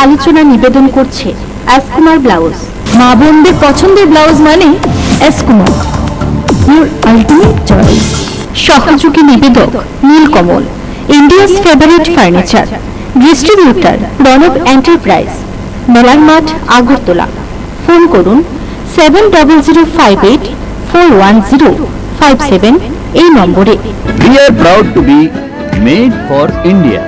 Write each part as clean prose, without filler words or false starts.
আলোচনা নিবেদন করছে এসকুমার ব্লাউজ। মা বোনদের পছন্দের ব্লাউজ মানে এসকুমার, ইউর আলটিমেট চয়েস। সহযোগী নিবেদক Nilkamal, India's favourite furniture, distributor Pranab enterprise, মেলার মাঠ, আগরতলা। ফোন করুন 70084105 এই নম্বরে। We are proud to be made for India.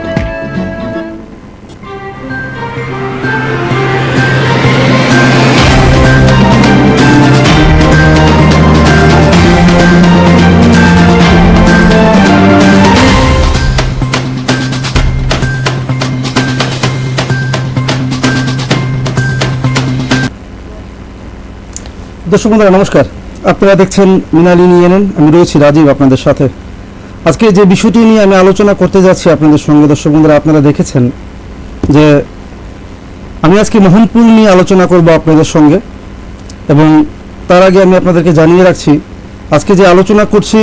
দর্শক বন্ধুরা নমস্কার, আপনারা দেখছেন মৃণালিনী এনএন। আমি রয়েছি রাজীব আপনাদের সাথে। আজকে যে বিষয়টি নিয়ে আমি আলোচনা করতে যাচ্ছি আপনাদের সঙ্গে, দর্শক বন্ধুরা আপনারা দেখেছেন যে আমি আজকে মোহনপুর নিয়ে আলোচনা করব আপনাদের সঙ্গে। এবং তার আগে আমি আপনাদেরকে জানিয়ে রাখছি, আজকে যে আলোচনা করছি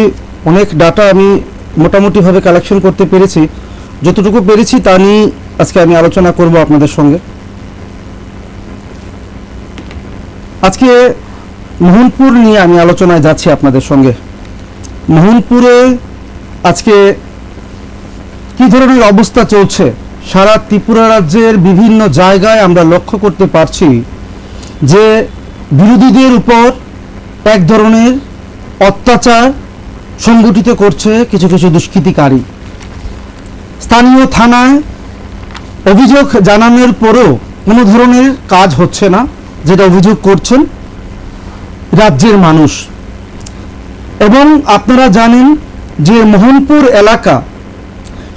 অনেক ডাটা আমি মোটামুটিভাবে কালেকশন করতে পেরেছি, যতটুকু পেরেছি তা নিয়ে আজকে আমি আলোচনা করব আপনাদের সঙ্গে। আজকে মোহনপুর নিয়ে আমি আলোচনায় যাচ্ছি আপনাদের সঙ্গে। মোহনপুরে আজকে কি ধরনের অবস্থা চলছে সারা ত্রিপুরা রাজ্যের বিভিন্ন জায়গায় আমরা লক্ষ্য করতে পারছি যে বিরোধীদের উপর এক ধরনের অত্যাচার সংগঠিত করছে কিছু কিছু দুষ্কৃতিকারী। স্থানীয় থানায় অভিযোগ জানানোর পরেও কোনো ধরনের কাজ হচ্ছে না, যেটা অভিযোগ করছেন রাজ্যের মানুষ। এবং আপনারা জানেন যে মোহনপুর এলাকা,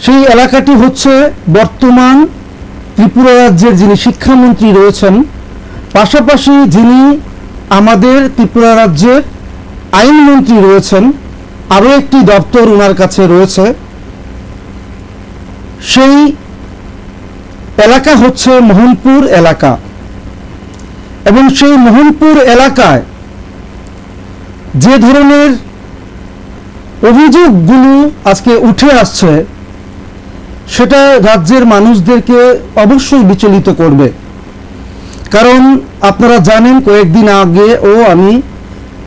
সেই এলাকাটি হচ্ছে বর্তমান ত্রিপুরা রাজ্যের যিনি শিক্ষামন্ত্রী রয়েছেন, পাশাপাশি যিনি আমাদের ত্রিপুরা রাজ্যের আইনমন্ত্রী রয়েছেন, আরও একটি দপ্তর ওনার কাছে রয়েছে। সেই এলাকা হচ্ছে মোহনপুর এলাকা। এবং সেই মোহনপুর এলাকায় যে ধরনের অভিযোগগুলো আজকে উঠে আসছে, সেটা রাজ্যের মানুষদেরকে অবশ্যই বিচলিত করবে। কারণ আপনারা জানেন কয়েকদিন আগে আমি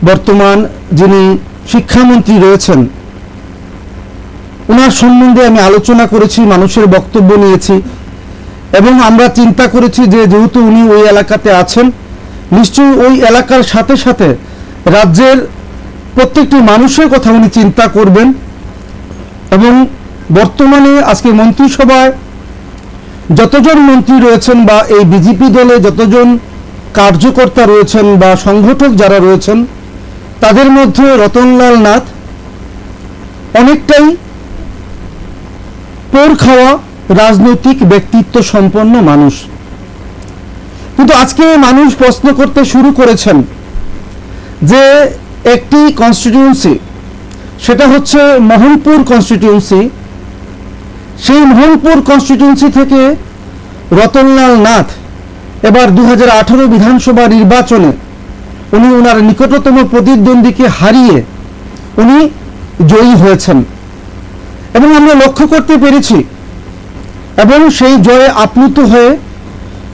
বর্তমান যিনি শিক্ষামন্ত্রী রয়েছেন ওনার সম্বন্ধে আমি আলোচনা করেছি, মানুষের বক্তব্য নিয়েছি। এবং আমরা চিন্তা করেছি যে যেহেতু উনি ওই এলাকাতে আছেন, নিশ্চয়ই ওই এলাকার সাথে সাথে রাজ্যের প্রত্যেকটি মানুষের কথা উনি চিন্তা করবেন। এবং বর্তমানে আজকে মন্ত্রিসভায় যতজন মন্ত্রী রয়েছেন বা এই বিজেপি দলে যতজন কার্যকর্তা রয়েছেন বা সংগঠক যারা রয়েছেন, তাদের মধ্যে রতনলাল নাথ অনেকটাই পোর খাওয়া রাজনৈতিক ব্যক্তিত্ব সম্পন্ন মানুষ। কিন্তু আজকে মানুষ প্রশ্ন করতে শুরু করেছেন যে একটি কনস্টিটিউয়েন্সি, সেটা হচ্ছে মোহনপুর কনস্টিটিউয়েন্সি, সেই মোহনপুর কনস্টিটিউয়েন্সি থেকে রতনলাল নাথ এবার 2018 বিধানসভা নির্বাচনে উনি ওনার নিকটতম প্রতিদ্বন্দ্বীকে হারিয়ে উনি জয়ী হয়েছেন। এবং আমরা লক্ষ্য করতে পেরেছি, এবং সেই জয়ে আপ্লুত হয়ে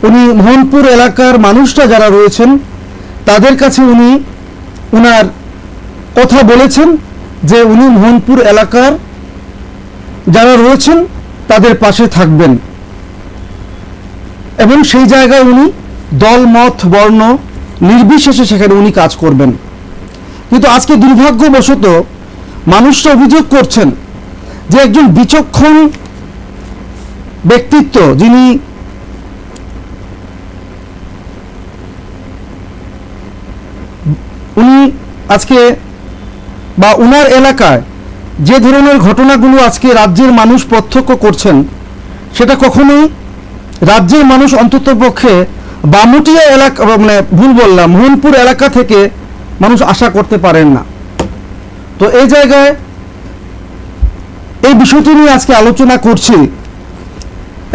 উনি মোহনপুর এলাকার মানুষরা যারা রয়েছেন তাদের কাছে উনি ওনার কথা বলেছেন যে উনি মোহনপুর এলাকার যারা রয়েছেন তাদের পাশে থাকবেন। এবং সেই জায়গায় উনি দল মত বর্ণ নির্বিশেষে সেখানে উনি কাজ করবেন। কিন্তু আজকে দুর্ভাগ্যবশত মানুষরা অভিযোগ করছেন যে একজন বিচক্ষণ ব্যক্তিত্ব, যিনি উনি আজকে বা উনার এলাকায় যে ধরনের ঘটনাগুলো আজকে রাজ্যের মানুষ প্রত্যক্ষ করছেন, সেটা কখনোই রাজ্যের মানুষ অন্ততপক্ষে বামুটিয়া এলাকা, মানে ভুল বললাম, মোহনপুর এলাকা থেকে মানুষ আশা করতে পারেন না। তো এই জায়গায় এই বিষয়টি নিয়ে আজকে আলোচনা করছি।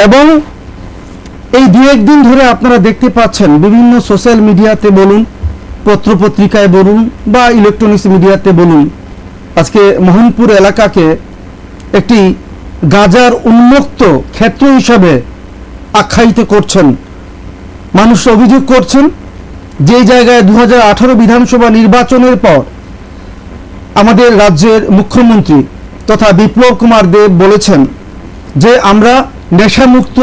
এবং এই দু একদিন ধরে আপনারা দেখতে পাচ্ছেন বিভিন্ন সোশ্যাল মিডিয়াতে বলুন, পত্রপত্রিকায় বলুন বা ইলেকট্রনিক্স মিডিয়াতে বলুন, আজকে মোহনপুর এলাকাকে একটি গাজার উন্মুক্ত ক্ষেত্র হিসাবে আখ্যায়িত করছেন। মানুষ অভিযোগ করছেন যে জায়গায় 2018 বিধানসভা নির্বাচনের পর আমাদের রাজ্যের মুখ্যমন্ত্রী তথা বিপ্লব কুমার দেব বলেছেন যে আমরা নেশামুক্ত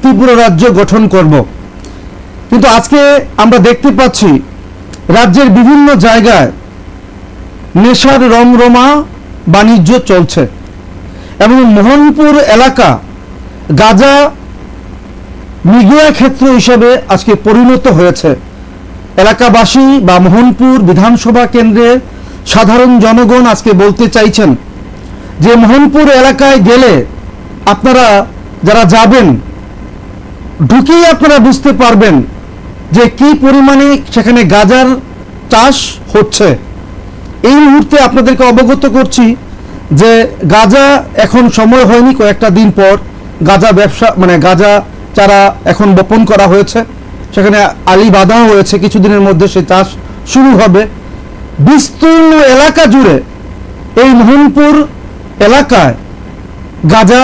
ত্রিপুরা রাজ্য গঠন করব, কিন্তু আজকে আমরা দেখতে পাচ্ছি রাজ্যের বিভিন্ন জায়গায় নেশার রমরমা বাণিজ্য চলছে এবং মোহনপুর এলাকা গাঁজা মিডিয়া ক্ষেত্র হিসেবে আজকে পরিণত হয়েছে। এলাকাবাসী বা মোহনপুর বিধানসভা কেন্দ্রের সাধারণ জনগণ আজকে বলতে চাইছেন যে মোহনপুর এলাকায় গেলে আপনারা যারা যাবেন ঢুকেই আপনারা বুঝতে পারবেন যে কি পরিমাণে সেখানে গাঁজার চাষ হচ্ছে। এই মুহূর্তে আপনাদেরকে অবগত করছি যে গাঁজা এখন সময় হয়নি, কয়েকটা দিন পর গাঁজা ব্যবসা মানে গাঁজা চারা এখন বপন করা হয়েছে, সেখানে আলি বাঁধা হয়েছে, কিছুদিনের মধ্যে সে চাষ শুরু হবে। বিস্তীর্ণ এলাকা জুড়ে এই মোহনপুর এলাকায় গাঁজা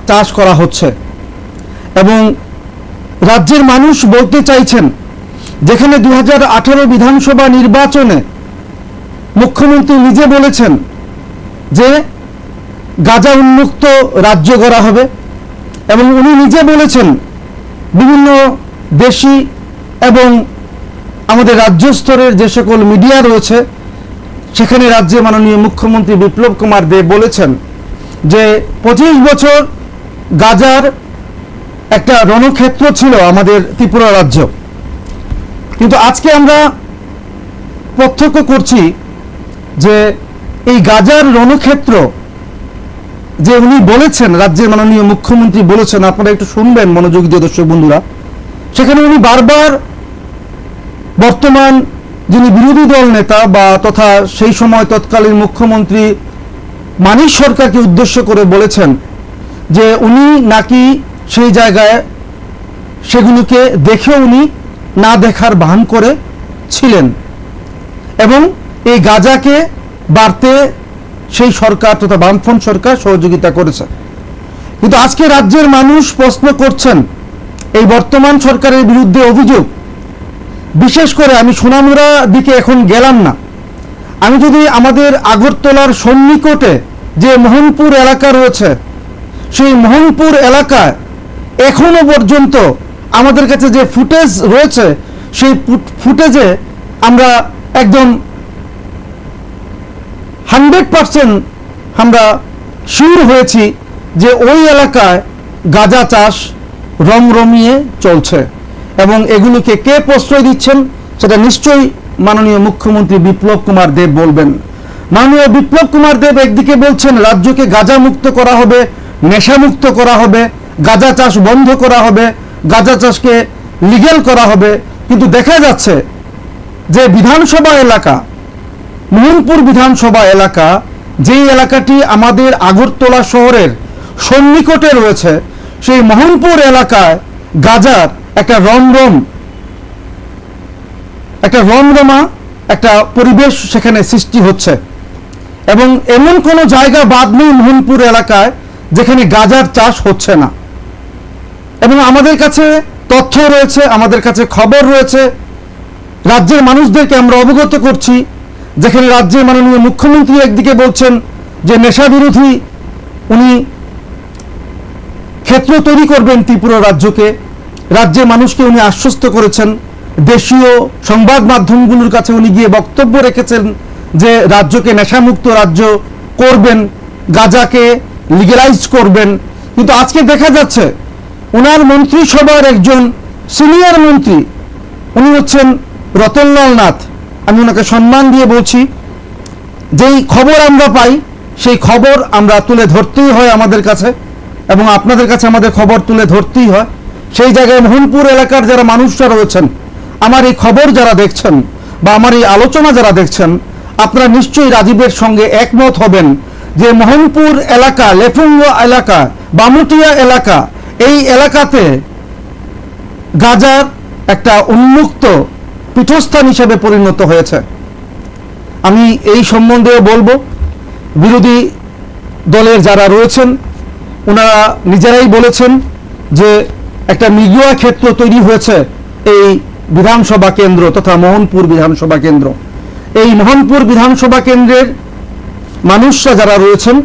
চাষ করা হচ্ছে এবং রাজ্যের মানুষ বলতে চাইছেন যেখানে 2018 বিধানসভা নির্বাচনে মুখ্যমন্ত্রী নিজে বলেছেন যে গাঁজা উন্মুক্ত রাজ্য গড়া হবে এবং উনি নিজে বলেছেন বিভিন্ন দেশি এবং আমাদের রাজ্য স্তরের যে সকল মিডিয়া রয়েছে সেখানে রাজ্যে মাননীয় মুখ্যমন্ত্রী বিপ্লব কুমার দেব বলেছেন যে 25 বছর গাঁজার একটা রণক্ষেত্র ছিল আমাদের ত্রিপুরা রাজ্য, কিন্তু আজকে আমরা প্রত্যক্ষ করছি যে এই গাঁজার রণক্ষেত্র যে উনি বলেছেন, রাজ্যের মাননীয় মুখ্যমন্ত্রী বলেছেন, আপনারা একটু শুনবেন মনোযোগ দিয়ে দর্শক বন্ধুরা। সেখানে উনি বারবার বর্তমান যিনি বিরোধী দল নেতা বা তথা সেই সময় তৎকালীন মুখ্যমন্ত্রী মানিক সরকারকে উদ্দেশ্য করে বলেছেন যে উনি নাকি সেই জায়গায় সেগুলোকে দেখে উনি না দেখার ভান করে ছিলেন এবং এই গাঁজাকে বাড়তে সেই সরকার তথা বামফ্রন্ট সরকার সহযোগিতা করেছে। কিন্তু আজকে রাজ্যের মানুষ প্রশ্ন করছেন এই বর্তমান সরকারের বিরুদ্ধে অভিযোগ, বিশেষ করে আমি সোনামুড়া দিকে এখন গেলাম না, আমি যদি আমাদের আগরতলার সন্নিকটে যে মোহনপুর এলাকা রয়েছে সেই মোহনপুর এলাকায় এখনো পর্যন্ত আমাদের কাছে যে ফুটেজ রয়েছে সেই ফুটেজে আমরা একদম 100% আমরা শিওর হয়েছি যে ওই এলাকায় গাঁজা চাষ রমরমিয়ে চলছে এবং এগুলোকে কে প্রশ্রয় দিচ্ছেন সেটা নিশ্চয়ই মাননীয় মুখ্যমন্ত্রী বিপ্লব কুমার দেব বলবেন। মাননীয় বিপ্লব কুমার দেব একদিকে বলছেন রাজ্যকে গাঁজা মুক্ত করা হবে, নেশা মুক্ত করা হবে, গাঁজা চাষ বন্ধ করা হবে, গাঁজা চাষকে লিগ্যাল করা হবে, কিন্তু দেখা যাচ্ছে যে বিধানসভা এলাকা মোহনপুর বিধানসভা এলাকা যেই এলাকাটি আমাদের আগরতলা শহরের সন্নিকটে রয়েছে সেই মোহনপুর এলাকায় গাঁজার একটা রমরমা একটা পরিবেশ সেখানে সৃষ্টি হচ্ছে এবং এমন কোনো জায়গা বাদ নেই মোহনপুর এলাকায় যেখানে গাঁজার চাষ হচ্ছে না। এবং আমাদের কাছে তথ্য রয়েছে, আমাদের কাছে খবর রয়েছে, রাজ্যের মানুষদেরকে আমরা অবগত করছি যেখানে রাজ্যের মাননীয় মুখ্যমন্ত্রী একদিকে বলছেন যে নেশা বিরোধী উনি ক্ষেত্র তৈরি করবেন ত্রিপুরা রাজ্যকে, রাজ্যের মানুষকে উনি আশ্বস্ত করেছেন, দেশীয় সংবাদ মাধ্যমগুলোর কাছে উনি গিয়ে বক্তব্য রেখেছেন যে রাজ্যকে নেশামুক্ত রাজ্য করবেন, গাঁজাকে লিগ্যালাইজ করবেন। কিন্তু আজকে দেখা যাচ্ছে ওনার মন্ত্রিসভার একজন সিনিয়র মন্ত্রী উনি হচ্ছেন রতনলাল নাথ, আমি ওনাকে সম্মান দিয়ে বলছি, যেই খবর আমরা পাই সেই খবর আমরা তুলে ধরতেই হয় আমাদের কাছে এবং আপনাদের কাছে আমাদের খবর তুলে ধরতেই হয়। সেই জায়গায় মোহনপুর এলাকার যারা মানুষরা রয়েছেন, আমার এই খবর যারা দেখছেন বা আমার এই আলোচনা যারা দেখছেন, আপনারা নিশ্চয়ই রাজীবের সঙ্গে একমত হবেন যে মোহনপুর এলাকা, লেফুঙ্গ এলাকা, বামুটিয়া এলাকা, এই এলাকাতে গাঁজার একটা উন্মুক্ত পীঠস্থান হিসেবে পরিণত হয়েছে। আমি এই সম্বন্ধেও বলবো, বিরোধী দলের যারা রয়েছেন ওনারা নিজেরাই বলেছেন যে একটা মিডিয়া ক্ষেত্র তৈরি হয়েছে এই বিধানসভা কেন্দ্র তথা মোহনপুর বিধানসভা কেন্দ্র। এই মোহনপুর বিধানসভা কেন্দ্রের মানুষরা যারা রয়েছেন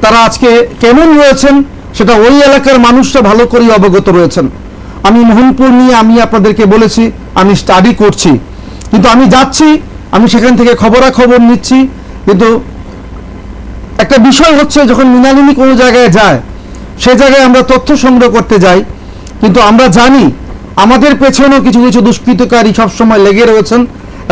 তারা আজকে কেমন রয়েছেন সেটা ওই এলাকার মানুষরা ভালো করেই অবগত রয়েছেন। আমি মোহনপুর নিয়ে আমি আপনাদেরকে বলেছি আমি স্টাডি করছি, কিন্তু আমি যাচ্ছি, আমি সেখান থেকে খবরাখবর নিচ্ছি, কিন্তু একটা বিষয় হচ্ছে যখন মৃণালিনী কোনো জায়গায় যায় সে জায়গায় আমরা তথ্য সংগ্রহ করতে যাই, কিন্তু আমরা জানি আমাদের পেছনেও কিছু কিছু দুষ্কৃতকারী সবসময় লেগে রয়েছেন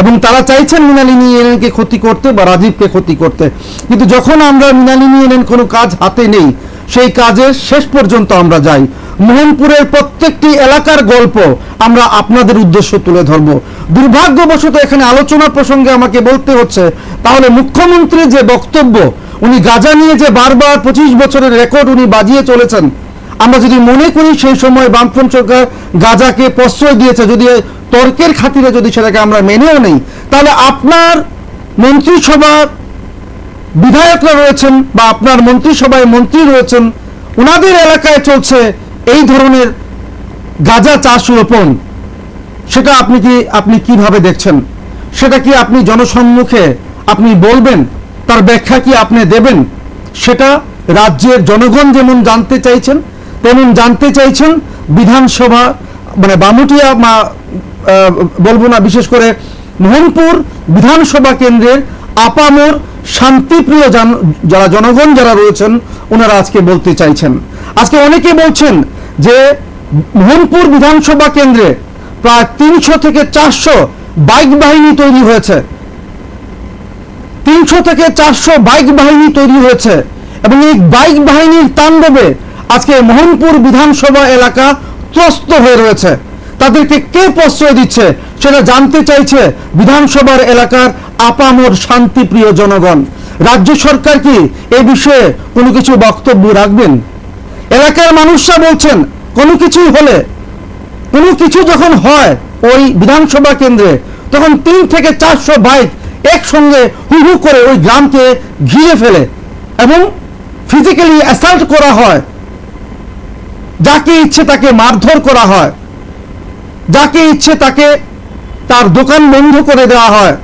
এবং তারা চাইছেন মৃণালিনী এনএনকে ক্ষতি করতে বা রাজীবকে ক্ষতি করতে। কিন্তু যখন আমরা মৃণালিনী এনএন কোনো কাজ হাতে নেই সেই কাজের শেষ পর্যন্ত আমরা যাই। মোহনপুরের প্রত্যেকটি এলাকার গল্প আমরা আপনাদের উদ্দেশ্য তুলে ধরব। দুর্ভাগ্যবশত এখানে আলোচনা প্রসঙ্গে আমাকে বলতে হচ্ছে, তাহলে মুখ্যমন্ত্রীর যে বক্তব্য, উনি গাঁজা নিয়ে যে বারবার 25 বছরের রেকর্ড উনি বাজিয়ে চলেছেন, আমরা যদি মনে করি সেই সময় বামফ্রন্ট সরকার গাঁজাকে প্রশ্রয় দিয়েছে, যদি তর্কের খাতিরে যদি সেটাকে আমরা মেনেও নেই, তাহলে আপনার মন্ত্রিসভার বিধায়করা রয়েছেন বা আপনার মন্ত্রিসভায় মন্ত্রী রয়েছেন, ওনাদের এলাকায় চলছে এই ধরনের গাঁজা চাষ রোপণ, সেটা আপনি কিভাবে দেখছেন? সেটা কি আপনি জনসম্মুখে আপনি বলবেন? তার ব্যাখ্যা কি আপনি দেবেন? সেটা রাজ্যের জনগণ যেমন জানতে চাইছেন তেমন জানতে চাইছেন বিধানসভা মানে বামুটিয়া বলবো না, বিশেষ করে মোহনপুর বিধানসভা কেন্দ্রের আপামর শান্তিপ্রিয় যারা জনগণ যারা রয়েছেন ওনারা আজকে বলতে চাইছেন। আজকে অনেকে বলছেন যে মোহনপুর বিধানসভা কেন্দ্রে প্রায় 300 থেকে 400 বাইক বাহিনী তৈরি হয়েছে, 300 থেকে 400 বাইক বাহিনী তৈরি হয়েছে এবং এই বাইক বাহিনীর তাণ্ডবে আজকে মোহনপুর বিধানসভা এলাকা ত্রস্ত হয়ে রয়েছে। তাদেরকে কে প্রশ্রয় দিচ্ছে সেটা জানতে চাইছে বিধানসভার এলাকার আপামর শান্তিপ্রিয় জনগণ। রাজ্য সরকার কি এই বিষয়ে কোনো কিছু বক্তব্য রাখবেন? এলাকার মানুষরা বলছেন কোনো কিছুই হলে, কোনো কিছু যখন হয় ওই বিধানসভা কেন্দ্রে, তখন 3 থেকে 400 বাইক একসঙ্গে হু হু করে ওই গ্রামকে ঘিরে ফেলে এবং ফিজিক্যালি অ্যাসাল্ট করা হয়, যাকে ইচ্ছে তাকে মারধর করা হয়, যাকে ইচ্ছে তাকে তার দোকান বন্ধ করে দেওয়া হয়,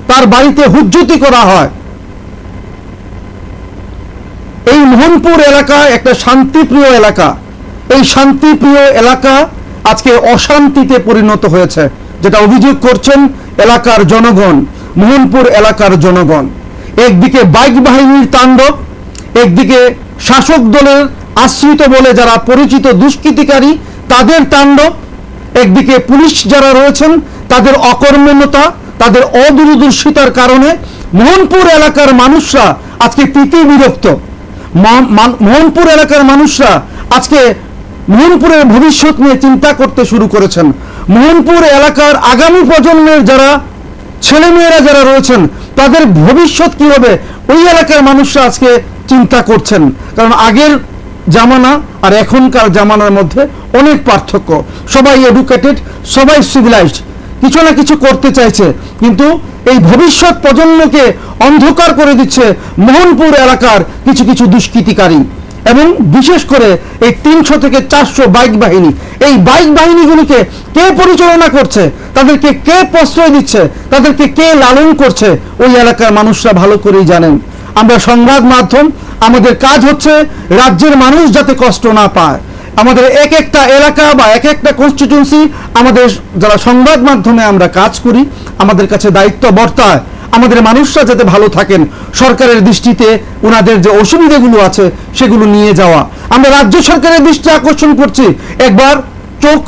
তার বাড়িতে হুজ্জতি করা হয়। এই মোহনপুর এলাকা একটা শান্তিপ্রিয় এলাকা, এই শান্তিপ্রিয় এলাকা আজকে অশান্তিতে পরিণত হয়েছে, যেটা অভিযোগ করছেন এলাকার জনগণ, মোহনপুর এলাকার জনগণ। একদিকে বাইক বাহিনীর তাণ্ডব, একদিকে শাসক দলের আশ্রিত বলে যারা পরিচিত দুষ্কৃতিকারী তাদের তাণ্ডব, একদিকে পুলিশ যারা রয়েছেন তাদের অকর্মণ্যতা, তাদের অদূরদর্শিতার কারণে মোহনপুর এলাকার মানুষরা আজকে বিরক্ত। মোহনপুর এলাকার মানুষরা আজকে মোহনপুরের ভবিষ্যৎ নিয়ে চিন্তা করতে শুরু করেছেন। মোহনপুর এলাকার আগামী প্রজন্মের যারা ছেলেমেয়েরা যারা রয়েছেন তাদের ভবিষ্যৎ কি হবে ওই এলাকার মানুষরা আজকে চিন্তা করছেন। কারণ আগের জামানা আর এখনকার জামানার মধ্যে অনেক পার্থক্য। সবাই এডুকেটেড, সবাই সিভিলাইজড, কিছু না কিছু করতে চাইছে, কিন্তু এই ভবিষ্যৎ প্রজন্মকে অন্ধকার করে দিচ্ছে মোহনপুর এলাকার কিছু কিছু দুষ্কৃতিকারী এবং বিশেষ করে এই 300 থেকে 400 বাইক বাহিনী। এই বাইক বাহিনীগুলিকে কে পরিচালনা করছে, তাদেরকে কে প্রশ্রয় দিচ্ছে, তাদেরকে কে লালন করছে, ওই এলাকার মানুষরা ভালো করেই জানেন। আমরা সংবাদ মাধ্যম, আমাদের কাজ হচ্ছে রাজ্যের মানুষ যাতে কষ্ট না পায়। আমাদের এক একটা এলাকা বা এক একটা কনস্টিটিউয়েন্সি, আমাদের যারা সংবাদ মাধ্যমে আমরা কাজ করি, আমাদের কাছে দায়িত্ব বর্তায় আমাদের মানুষরা যাতে ভালো থাকেন, সরকারের দৃষ্টিতে ওনাদের যে অসুবিধাগুলো আছে সেগুলো নিয়ে যাওয়া। আমরা রাজ্য সরকারের দৃষ্টি আকর্ষণ করছি, একবার চোখ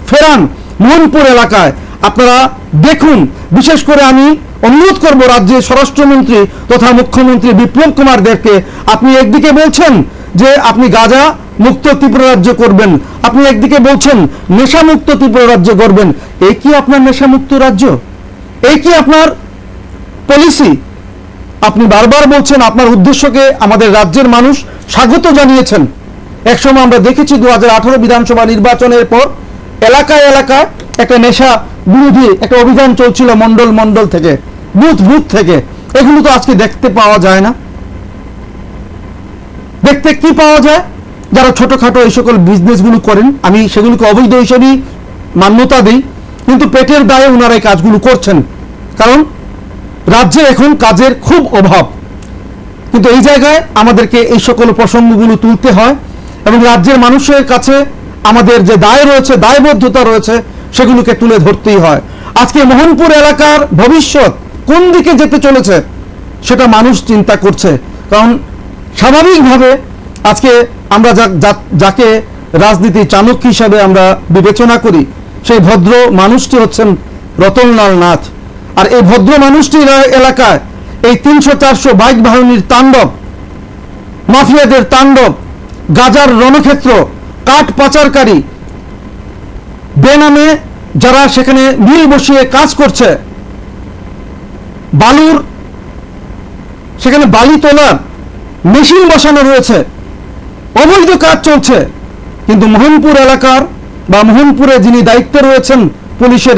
ফেরান মোহনপুর এলাকায়, আপনারা দেখুন। বিশেষ করে আমি অনুরোধ করব রাজ্যের স্বরাষ্ট্রমন্ত্রী তথা মুখ্যমন্ত্রী বিপ্লব কুমার দেবকে, আপনি একদিকে বলছেন যে আপনি গাঁজা মুক্ত ত্রিপুরা রাজ্য করবেন, আপনি একদিকে বলছেন নেশা মুক্ত ত্রিপুরা রাজ্য করবেন। এই কি আপনার নেশা মুক্ত রাজ্য? এই কি আপনার পলিসি? আপনি বারবার বলছেন আপনার উদ্দেশ্যকে আমাদের রাজ্যের মানুষ স্বাগত জানিয়েছেন। একসময় আমরা দেখেছি 2018 বিধানসভা নির্বাচনের পর এলাকায় এলাকায় একটা নেশা বিরোধী একটা অভিযান চলছিল, মন্ডল মন্ডল থেকে, বুথ বুথ থেকে। এগুলো তো আজকে দেখতে পাওয়া যায় না। দেখতে কি পাওয়া যায়? যারা ছোটোখাটো এই সকল বিজনেসগুলো করেন, আমি সেগুলোকে অবৈধ হিসেবেই মান্যতা দিই, কিন্তু পেটের দায়ে ওনারা এই কাজগুলো করছেন, কারণ রাজ্যে এখন কাজের খুব অভাব। কিন্তু এই জায়গায় আমাদেরকে এই সকল প্রসঙ্গগুলো তুলতে হয় এবং রাজ্যের মানুষের কাছে আমাদের যে দায় রয়েছে, দায়বদ্ধতা রয়েছে, সেগুলোকে তুলে ধরতেই হয়। আজকে মোহনপুর এলাকার ভবিষ্যৎ কোন দিকে যেতে চলেছে সেটা মানুষ চিন্তা করছে, কারণ স্বাভাবিকভাবে আজকে আমরা যাকে রাজনীতি চাণক্য হিসাবে আমরা বিবেচনা করি, সেই ভদ্র মানুষটি হচ্ছেন রতনলাল নাথ। আর এই ভদ্র মানুষটির এলাকায় এই 300-400 বাইক বাহিনীর তাণ্ডব, মাফিয়াদের তাণ্ডব, গাজার রণক্ষেত্র, কাঠ পাচারকারী, বেনামে যারা সেখানে মিল বসিয়ে কাজ করছে, বালুর সেখানে বালি তোলার মেশিন বসানো রয়েছে, অবৈধ কাজ চলছে। কিন্তু মোহনপুর এলাকার বা মোহনপুরে যিনি দায়িত্বে রয়েছেন পুলিশের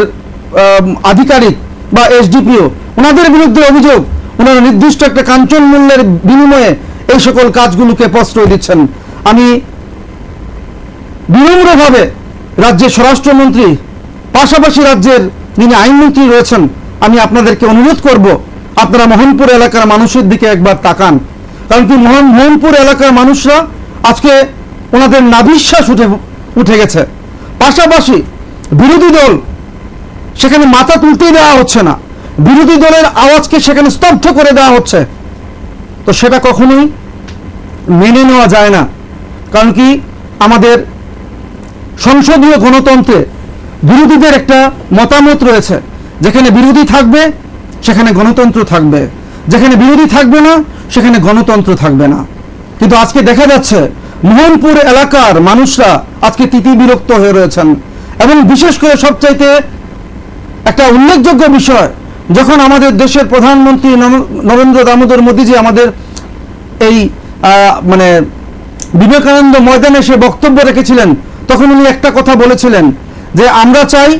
আধিকারিক বা এসডিপিও, ওনাদের বিরুদ্ধে অভিযোগ, ওনারা নির্দিষ্ট একটা কাঞ্চন মূল্যের বিনিময়ে এই সকল কাজগুলোকে প্রশ্রয় দিচ্ছেন। আমি বিনম্রভাবে রাজ্যের স্বরাষ্ট্রমন্ত্রী, পাশাপাশি রাজ্যের যিনি আইনমন্ত্রী রয়েছেন, আমি আপনাদেরকে অনুরোধ করব, আপনারা মোহনপুর এলাকার মানুষের দিকে একবার তাকান। কারণ কি মোহনপুর এলাকার মানুষরা আজকে ওনাদের নাভিশ্বাস উঠে গেছে। পাশাপাশি বিরোধী দল সেখানে মাথা তুলতেই দেওয়া হচ্ছে না, বিরোধী দলের আওয়াজকে সেখানে স্তব্ধ করে দেওয়া হচ্ছে। তো সেটা কখনোই মেনে নেওয়া যায় না, কারণ কি আমাদের সংসদীয় গণতন্ত্রে বিরোধীদের একটা মতামত রয়েছে, যেখানে বিরোধী থাকবে সেখানে গণতন্ত্র থাকবে, যেখানে বিরোধী থাকবে না সেখানে গণতন্ত্র থাকবে না। কিন্তু আজকে দেখা যাচ্ছে মোহনপুর এলাকার মানুষরা আজকে তিতিবিরক্ত হয়ে রয়েছেন। এবং বিশেষ করে সবচাইতে একটা উল্লেখযোগ্য বিষয়, যখন আমাদের দেশের প্রধানমন্ত্রী নরেন্দ্র দামোদর মোদীজি আমাদের এই মানে বিবেকানন্দ ময়দানে সে বক্তব্য রেখেছিলেন, তখন উনি একটা কথা বলেছিলেন যে আমরা চাই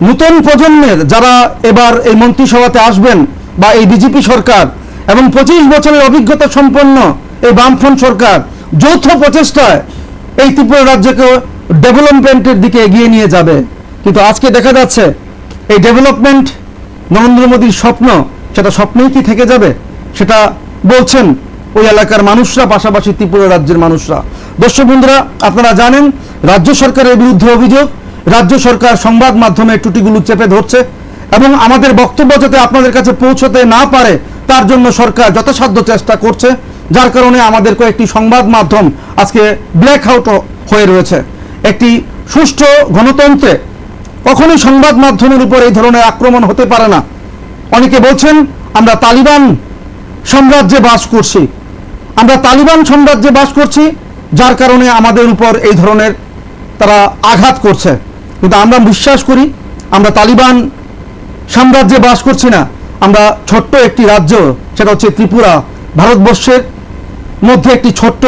নতুন প্রজন্মের যারা এবার এই মন্ত্রিসভাতে আসবেন বা এই বিজেপি সরকার এবং 25 বছরের অভিজ্ঞতা সম্পন্ন এই বামফ্রন্ট সরকার যৌথ প্রচেষ্টায় এই ত্রিপুরা রাজ্যকে ডেভেলপমেন্টের দিকে এগিয়ে নিয়ে যাবে। কিন্তু আজকে দেখা যাচ্ছে এই ডেভেলপমেন্ট নরেন্দ্র মোদীর স্বপ্ন, সেটা স্বপ্নেই কি থেকে যাবে, সেটা বলছেন ওই এলাকার মানুষরা, পাশাপাশি ত্রিপুরা রাজ্যের মানুষরা। দর্শক বন্ধুরা, আপনারা জানেন রাজ্য সরকারের বিরুদ্ধে অভিযোগ, রাজ্য সরকার সংবাদ মাধ্যমে ত্রুটিগুলো চেপে ধরছে এবং আমাদের বক্তব্য যাতে আপনাদের কাছে পৌঁছতে না পারে তার জন্য সরকার যথাসাধ্য চেষ্টা করছে, যার কারণে আমাদের কয়েকটি সংবাদ মাধ্যম আজকে ব্ল্যাক আউট হয়ে রয়েছে। একটি সুষ্ঠু গণতন্ত্রে কখনোই সংবাদ মাধ্যমের উপর এই ধরনের আক্রমণ হতে পারে না। অনেকে বলছেন আমরা তালিবান সাম্রাজ্যে বাস করছি, আমরা তালিবান সাম্রাজ্যে বাস করছি, যার কারণে আমাদের উপর এই ধরনের তারা আঘাত করছে। কিন্তু আমরা বিশ্বাস করি আমরা তালিবান সাম্রাজ্যে বাস করছি না, আমরা ছোট্ট একটি রাজ্য, সেটা হচ্ছে ত্রিপুরা, ভারতবর্ষের মধ্যে একটি ছোট্ট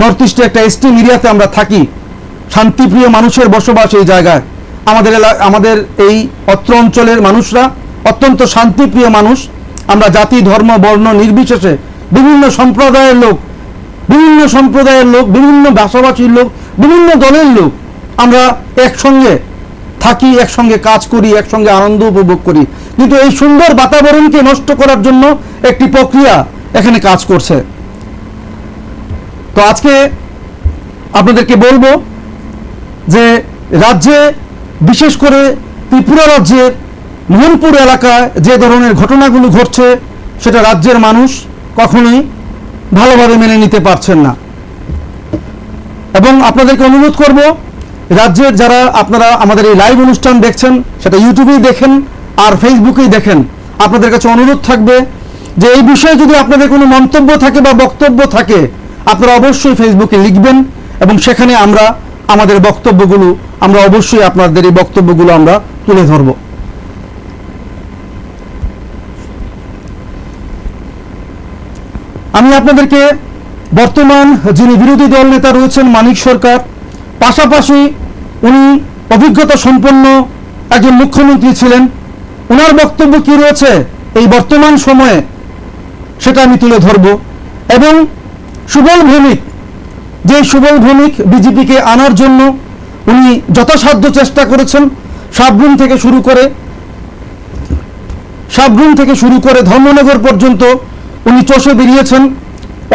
নর্থ ইস্টে একটা এসটি এরিয়াতে আমরা থাকি, শান্তিপ্রিয় মানুষের বসবাস এই জায়গায়। আমাদের এই অত্র অঞ্চলের মানুষরা অত্যন্ত শান্তিপ্রিয় মানুষ। আমরা জাতি, ধর্ম, বর্ণ নির্বিশেষে বিভিন্ন সম্প্রদায়ের লোক, বিভিন্ন ভাষাভাষীর লোক, বিভিন্ন দলের লোক, আমরা একসঙ্গে থাকি, একসঙ্গে কাজ করি, একসঙ্গে আনন্দ উপভোগ করি। কিন্তু এই সুন্দর বাতাবরণকে নষ্ট করার জন্য একটি প্রক্রিয়া এখানে কাজ করছে। তো আজকে আপনাদেরকে বলবো যে রাজ্যে, বিশেষ করে ত্রিপুরা রাজ্যের মোহনপুর এলাকায় যে ধরনের ঘটনাগুলো ঘটছে, সেটা রাজ্যের মানুষ কখনোই ভালোভাবে মেনে নিতে পারছেন না। এবং আপনাদেরকে অনুরোধ করব, রাজ্যের যারা আপনারা আমাদের এই লাইভ অনুষ্ঠান দেখছেন, সেটা ইউটিউবেই দেখেন আর ফেসবুকেই দেখেন, আপনাদের কাছে অনুরোধ থাকবে যে এই বিষয়ে যদি আপনাদের কোনো মন্তব্য থাকে বা বক্তব্য থাকে, আপনারা অবশ্যই ফেসবুকে লিখবেন এবং সেখানে আমরা আমাদের বক্তব্যগুলো, আমরা অবশ্যই আপনাদের এই বক্তব্যগুলো আমরা তুলে ধরব। আমি আপনাদেরকে বর্তমান যিনি বিরোধী দল নেতা রয়েছেন মানিক সরকার, পাশাপাশি উনি অভিজ্ঞতা সম্পন্ন একজন মুখ্যমন্ত্রী ছিলেন, ওনার বক্তব্য কি রয়েছে এই বর্তমান সময়ে সেটা আমি তুলে ধরব। এবং সুবল ভৌমিক যে সুবল ভৌমিক বিজেপিকে আনার জন্য উনি যথাসাধ্য চেষ্টা করেছেন, সাবরুম থেকে শুরু করে ধর্মনগর পর্যন্ত উনি চষে বেরিয়েছেন।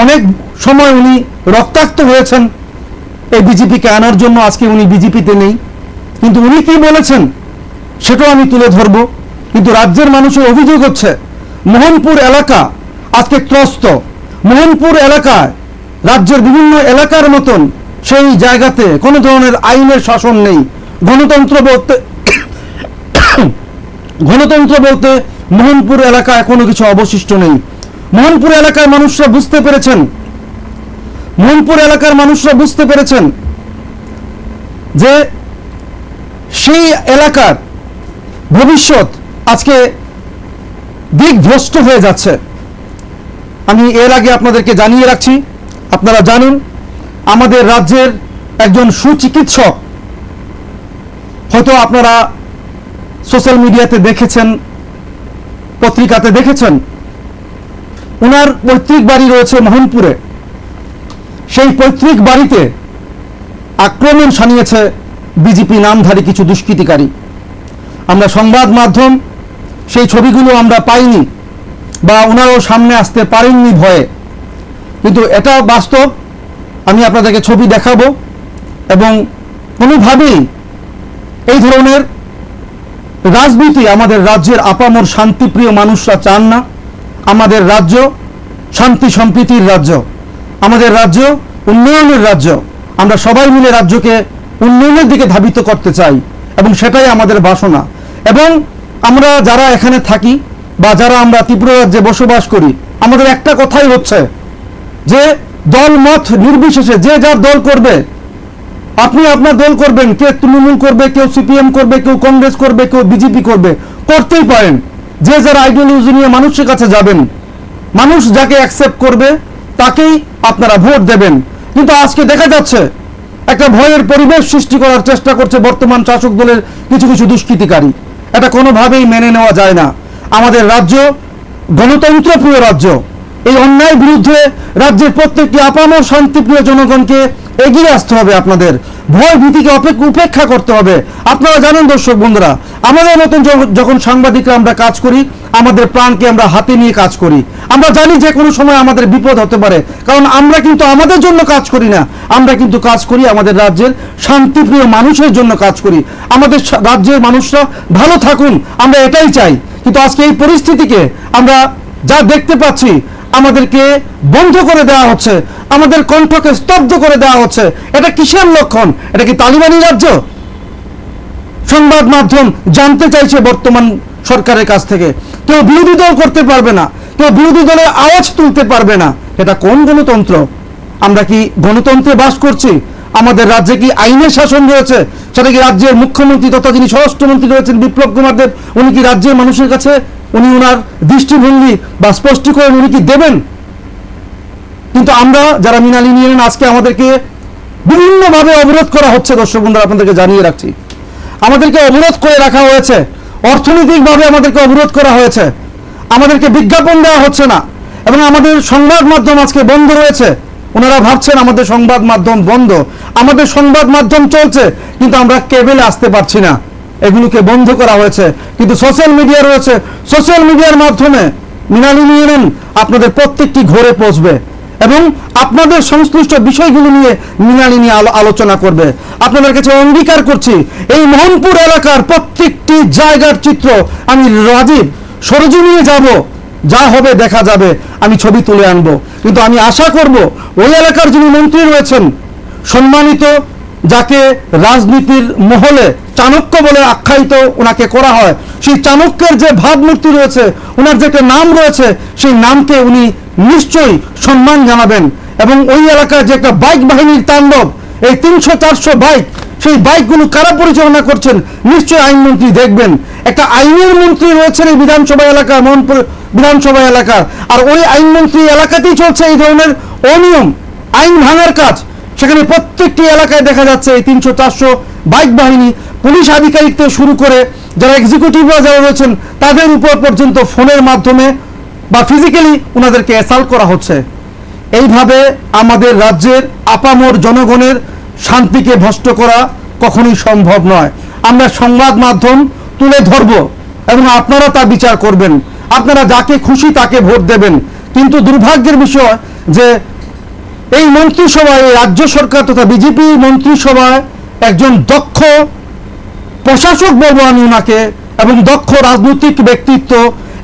অনেক সময় উনি রক্তাক্ত হয়েছেন এই বিজেপিকে আনার জন্য। আজকে উনি বিজেপিতে নেই, কিন্তু উনি কি বলেছেন সেটাও আমি তুলে ধরব। কিন্তু রাজ্যের মানুষের অভিযোগ হচ্ছে মোহনপুর এলাকা আজকে ত্রস্ত। মোহনপুর এলাকায় রাজ্যের বিভিন্ন এলাকার মতন সেই জায়গাতে কোনো ধরনের আইনের শাসন নেই। গণতন্ত্র বলতে মোহনপুর এলাকায় কোনো কিছু অবশিষ্ট নেই। মোহনপুর এলাকার মানুষরা বুঝতে পেরেছেন যে সেই এলাকার ভবিষ্যৎ আজকে দিকভ্রষ্ট হয়ে যাচ্ছে। আমি এর আগে আপনাদেরকে জানিয়ে রাখছি, আপনারা জানেন আমাদের রাজ্যের একজন সুচিকিৎসক, হয়তো আপনারা সোশ্যাল মিডিয়াতে দেখেছেন, পত্রিকাতে দেখেছেন, ওনার পৈতৃক বাড়ি রয়েছে মোহনপুরে। সেই পৈতৃক বাড়িতে আক্রমণ শানিয়েছে বিজেপি নামধারী কিছু দুষ্কৃতিকারী। আমরা সংবাদ মাধ্যম সেই ছবিগুলো আমরা পাইনি, বা ওনারাও সামনে আসতে পারেননি ভয়ে, কিন্তু এটা বাস্তব। আমি আপনাদেরকে ছবি দেখাবো, এবং কোনোভাবেই এই ধরনের রাজনীতি আমাদের রাজ্যের আপামর শান্তিপ্রিয় মানুষরা চান না। আমাদের রাজ্য শান্তি সম্প্রীতির রাজ্য, আমাদের রাজ্য উন্নয়নের রাজ্য। আমরা সবাই মিলে রাজ্যকে উন্নয়নের দিকে ধাবিত করতে চাই, এবং সেটাই আমাদের বাসনা। এবং আমরা যারা এখানে থাকি বা যারা আমরা ত্রিপুরা রাজ্যে বসবাস করি, আমাদের একটা কথাই হচ্ছে যে দল মত নির্বিশেষে যে যার দল করবে, আপনি আপনার দল করবেন, কেউ তৃণমূল করবে, কেউ সিপিএম করবে, কেউ কংগ্রেস করবে, কেউ বিজেপি করবে, করতেই পারেন। যে যার আইডিওলজি নিয়ে মানুষের কাছে যাবেন, মানুষ যাকে অ্যাকসেপ্ট করবে তাকেই আপনারা ভোট দেবেন। কিন্তু আজকে দেখা যাচ্ছে একটা ভয়ের পরিবেশ সৃষ্টি করার চেষ্টা করছে বর্তমান শাসক দলের কিছু কিছু দুষ্কৃতিকারী। এটা কোনোভাবেই মেনে নেওয়া যায় না। আমাদের রাজ্য গণতন্ত্র প্রিয় রাজ্য। এই অন্যায়ের বিরুদ্ধে রাজ্যের প্রত্যেকটি আপামর শান্তিপ্রিয় জনগণকে এগিয়ে আসতে হবে। আপনাদের ভয় ভীতিকে উপেক্ষা করতে হবে। আপনারা জানেন দর্শক বন্ধুরা, আমাদের মতন যখন সাংবাদিকরা আমরা কাজ করি, আমাদের প্রাণকে আমরা হাতে নিয়ে কাজ করি। আমরা জানি যে কোনো সময় আমাদের বিপদ হতে পারে, কারণ আমরা কিন্তু আমাদের জন্য কাজ করি না, আমরা কিন্তু কাজ করি আমাদের রাজ্যের শান্তিপ্রিয় মানুষের জন্য কাজ করি। আমাদের রাজ্যের মানুষরা ভালো থাকুন, আমরা এটাই চাই। কিন্তু আজকে এই পরিস্থিতিকে আমরা যা দেখতে পাচ্ছি, আমাদেরকে বন্ধ করে দেওয়া হচ্ছে, আমাদের কণ্ঠকে স্তব্ধ করে দেওয়া হচ্ছে। এটা কিসের লক্ষণ? এটা কি তালিবানি রাজ্য? সংবাদ মাধ্যম জানতে চাইছে বর্তমান সরকারের কাছ থেকে, কেউ বিরোধী দল করতে পারবে না, কেউ বিরোধী দলের আওয়াজ তুলতে পারবে না। এটা কোন গণতন্ত্র? আমরা কি গণতন্ত্রে বাস করছি? আমাদের রাজ্যে কি আইনের শাসন রয়েছে? সেটা কি রাজ্যের মুখ্যমন্ত্রী তথা যিনি স্বরাষ্ট্রমন্ত্রী রয়েছেন বিপ্লব কুমার দেব, উনি কি রাজ্যের মানুষের কাছে উনি ওনার দৃষ্টিভঙ্গি বা স্পষ্টীকরণ উনি কি দেবেন? কিন্তু আমরা যারা মৃণাল ইউনিয়ন, আজকে আমাদেরকে বিভিন্নভাবে অবরোধ করা হচ্ছে। দর্শক বন্ধুরা, আপনাদেরকে জানিয়ে রাখছি, আমাদেরকে অবরোধ করে রাখা হয়েছে, অর্থনৈতিকভাবে আমাদেরকে অবরোধ করা হয়েছে, আমাদেরকে বিজ্ঞাপন দেওয়া হচ্ছে না, এবং আমাদের সংবাদ মাধ্যম আজকে বন্ধ রয়েছে। ওনারা ভাবছেন আমাদের সংবাদ মাধ্যম বন্ধ, আমাদের সংবাদ মাধ্যম চলছে, কিন্তু আমরা কেবলে আসতে পারছি না, এগুলোকে বন্ধ করা হয়েছে। কিন্তু সোশ্যাল মিডিয়া রয়েছে, সোশ্যাল মিডিয়ার মাধ্যমে মৃণাল ইউনিয়ন আপনাদের প্রত্যেকটি ঘরে পৌঁছবে, এবং আপনাদের সংশ্লিষ্ট বিষয়গুলো নিয়ে মৃণাল নিয়ে আলোচনা করবে। আপনাদের কাছে অঙ্গীকার করছি, এই মোহনপুর এলাকার প্রত্যেকটি জায়গার চিত্র আমি রাজীব সরজমিনে যাব, যা হবে দেখা যাবে, আমি ছবি তুলে আনবো। কিন্তু আমি আশা করব ওই এলাকার যিনি মন্ত্রী রয়েছেন, সম্মানিত, যাকে রাজনীতির মহলে চাণক্য বলে আখ্যায়িত ওনাকে করা হয়, সেই চাণক্যের যে ভাবমূর্তি রয়েছে, ওনার যে একটা নাম রয়েছে, সেই নামকে উনি নিশ্চয়ই সম্মান জানাবেন। এবং ওই এলাকায় যে একটা বাইক বাহিনীর তাণ্ডব, এই 300-400 বাইক, সেই বাইকগুলো কারা পরিচালনা করছেন নিশ্চয়ই আইনমন্ত্রী দেখবেন। একটা আইনের মন্ত্রী রয়েছেন এই বিধানসভা এলাকা, মোহনপুর বিধানসভা এলাকার, আর ওই আইনমন্ত্রী এলাকাতেই চলছে এই ধরনের অনিয়ম, আইন ভাঙার কাজ। সেখানে প্রত্যেকটি এলাকায় দেখা যাচ্ছে এই 300-400 বাইক বাহিনী, পুলিশ আধিকারিক থেকে শুরু করে যারা এক্সিকিউটিভরা যারা রয়েছেন, তাদের উপর পর্যন্ত ফোনের মাধ্যমে বা ফিজিক্যালি ওনাদেরকে অ্যাসাল্ট করা হচ্ছে। এইভাবে আমাদের রাজ্যের আপামর জনগণের শান্তিকে ভ্রষ্ট করা কখনোই সম্ভব নয়। আমরা সংবাদ মাধ্যম তুলে ধরব এবং আপনারা তা বিচার করবেন। আপনারা যাকে খুশি তাকে ভোট দেবেন, কিন্তু দুর্ভাগ্যের বিষয় যে এই মন্ত্রিসভায়, এই রাজ্য সরকার তথা বিজেপি মন্ত্রিসভায় একজন দক্ষ প্রশাসক বলবো আমি ওনাকে, এবং দক্ষ রাজনৈতিক ব্যক্তিত্ব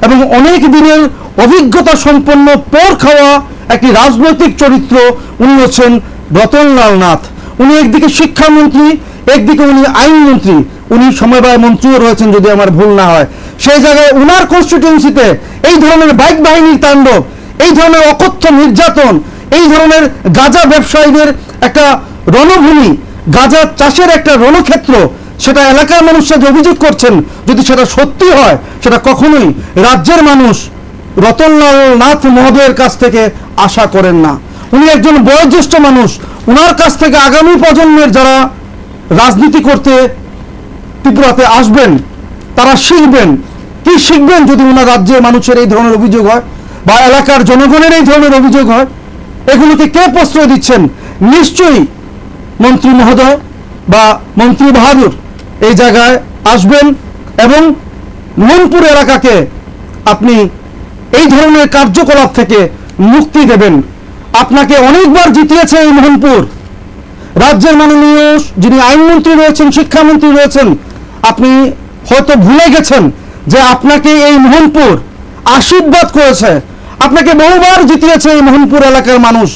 এবং অনেক দিনের অভিজ্ঞতা সম্পন্ন পর খাওয়া একটি রাজনৈতিক চরিত্র উনি হচ্ছেন রতনলাল নাথ। উনি একদিকে শিক্ষামন্ত্রী, একদিকে উনি আইনমন্ত্রী, উনি সমবায় মন্ত্রীও রয়েছেন যদি আমার ভুল না হয়। সেই জায়গায় উনার কনস্টিটিউন্সিতে এই ধরনের বাইক বাহিনীর তাণ্ডব, এই ধরনের অকথ্য নির্যাতন, এই ধরনের গাঁজা ব্যবসায়ীদের একটা রণভূমি, গাঁজা চাষের একটা রণক্ষেত্র, সেটা এলাকার মানুষরা যে অভিযোগ করছেন, যদি সেটা সত্যি হয়, সেটা কখনোই রাজ্যের মানুষ রতনলাল নাথ মহোদয়ের কাছ থেকে আশা করেন না। উনি একজন বয়োজ্যেষ্ঠ মানুষ, উনার কাছ থেকে আগামী প্রজন্মের যারা রাজনীতি করতে ত্রিপুরাতে আসবেন তারা শিখবেন। কি শিখবেন যদি ওনার রাজ্যের মানুষের এই ধরনের অভিযোগ হয় বা এলাকার জনগণের এই ধরনের অভিযোগ হয়? এগুলোকে কে প্রশ্রয় দিচ্ছেন? নিশ্চয়ই মন্ত্রী মহোদয় বা মন্ত্রী বাহাদুর এই জায়গায় আসবেন এবং মোহনপুর এলাকাকে আপনি এই ধরনের কার্যকলাপ থেকে মুক্তি দেবেন। আপনাকে অনেকবার জিতিয়েছে এই মোহনপুর। রাজ্যের মাননীয় যিনি আইনমন্ত্রী রয়েছেন, শিক্ষামন্ত্রী রয়েছেন, আপনি হয়তো ভুলে গেছেন যে আপনাকে এই মোহনপুর আশীর্বাদ করেছে, আপনাকে বহুবার জিতিয়েছে এই মোহনপুর এলাকার মানুষ।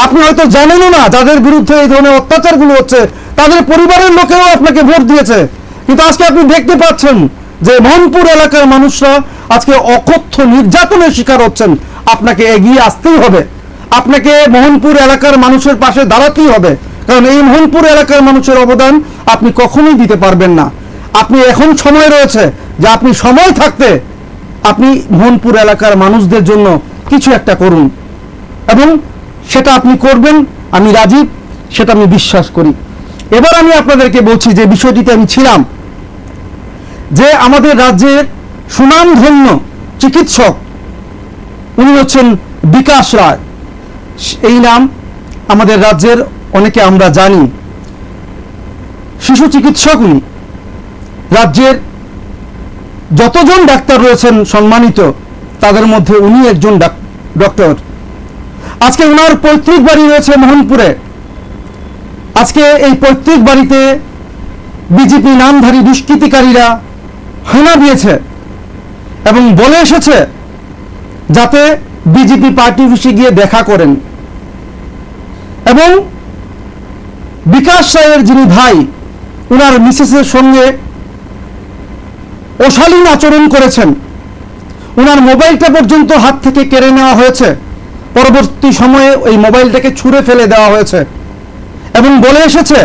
আপনি হয়তো জানেনও না যাদের বিরুদ্ধে এই ধরনের অত্যাচারগুলো হচ্ছে তাদের পরিবারের লোকেও আপনাকে ভোট দিয়েছে, কিন্তু আজকে আপনি দেখতে পাচ্ছেন যে মোহনপুর এলাকার মানুষরা আজকে অকথ্য নির্যাতনের শিকার হচ্ছেন। আপনাকে এগিয়ে আসতেই হবে, আপনাকে মোহনপুর এলাকার মানুষের পাশে দাঁড়াতেই হবে, কারণ এই মোহনপুর এলাকার মানুষের অবদান আপনি কখনোই দিতে পারবেন না। আপনি এখন সময় রয়েছে যে আপনি সময় থাকতে আপনি মোহনপুর এলাকার মানুষদের জন্য কিছু একটা করুন, এবং সেটা আপনি করবেন, আমি রাজীব, সেটা আমি বিশ্বাস করি। এবার আমি আপনাদেরকে বলছি যে বিষয়টিতে আমি ছিলাম, যে আমাদের রাজ্যের সুনামধন্য চিকিৎসক উনি হচ্ছেন বিকাশ রায়। এই নাম আমাদের রাজ্যের অনেকে আমরা জানি। শিশু চিকিৎসক উনি। রাজ্যের যতজন ডাক্তার রয়েছেন সম্মানিত, তাদের মধ্যে উনি একজন ডক্টর। আজকে ওনার পৈতৃক বাড়ি রয়েছে মোহনপুরে। আজকে এই পৈতৃক বাড়িতে বিজেপি নামধারী দুষ্কৃতিকারীরা হানা দিয়েছে এবং বলে এসেছে যাতে বিজেপি পার্টি অফিসে গিয়ে দেখা করেন, এবং বিকাশ রায়ের যিনি ভাই, ওনার মিসেসের সঙ্গে অশালীন আচরণ করেছেন। ওনার মোবাইলটা পর্যন্ত হাত থেকে কেড়ে নেওয়া হয়েছে, পরবর্তী সময়ে ওই মোবাইলটাকে ছুঁড়ে ফেলে দেওয়া হয়েছে, এবং বলে এসেছে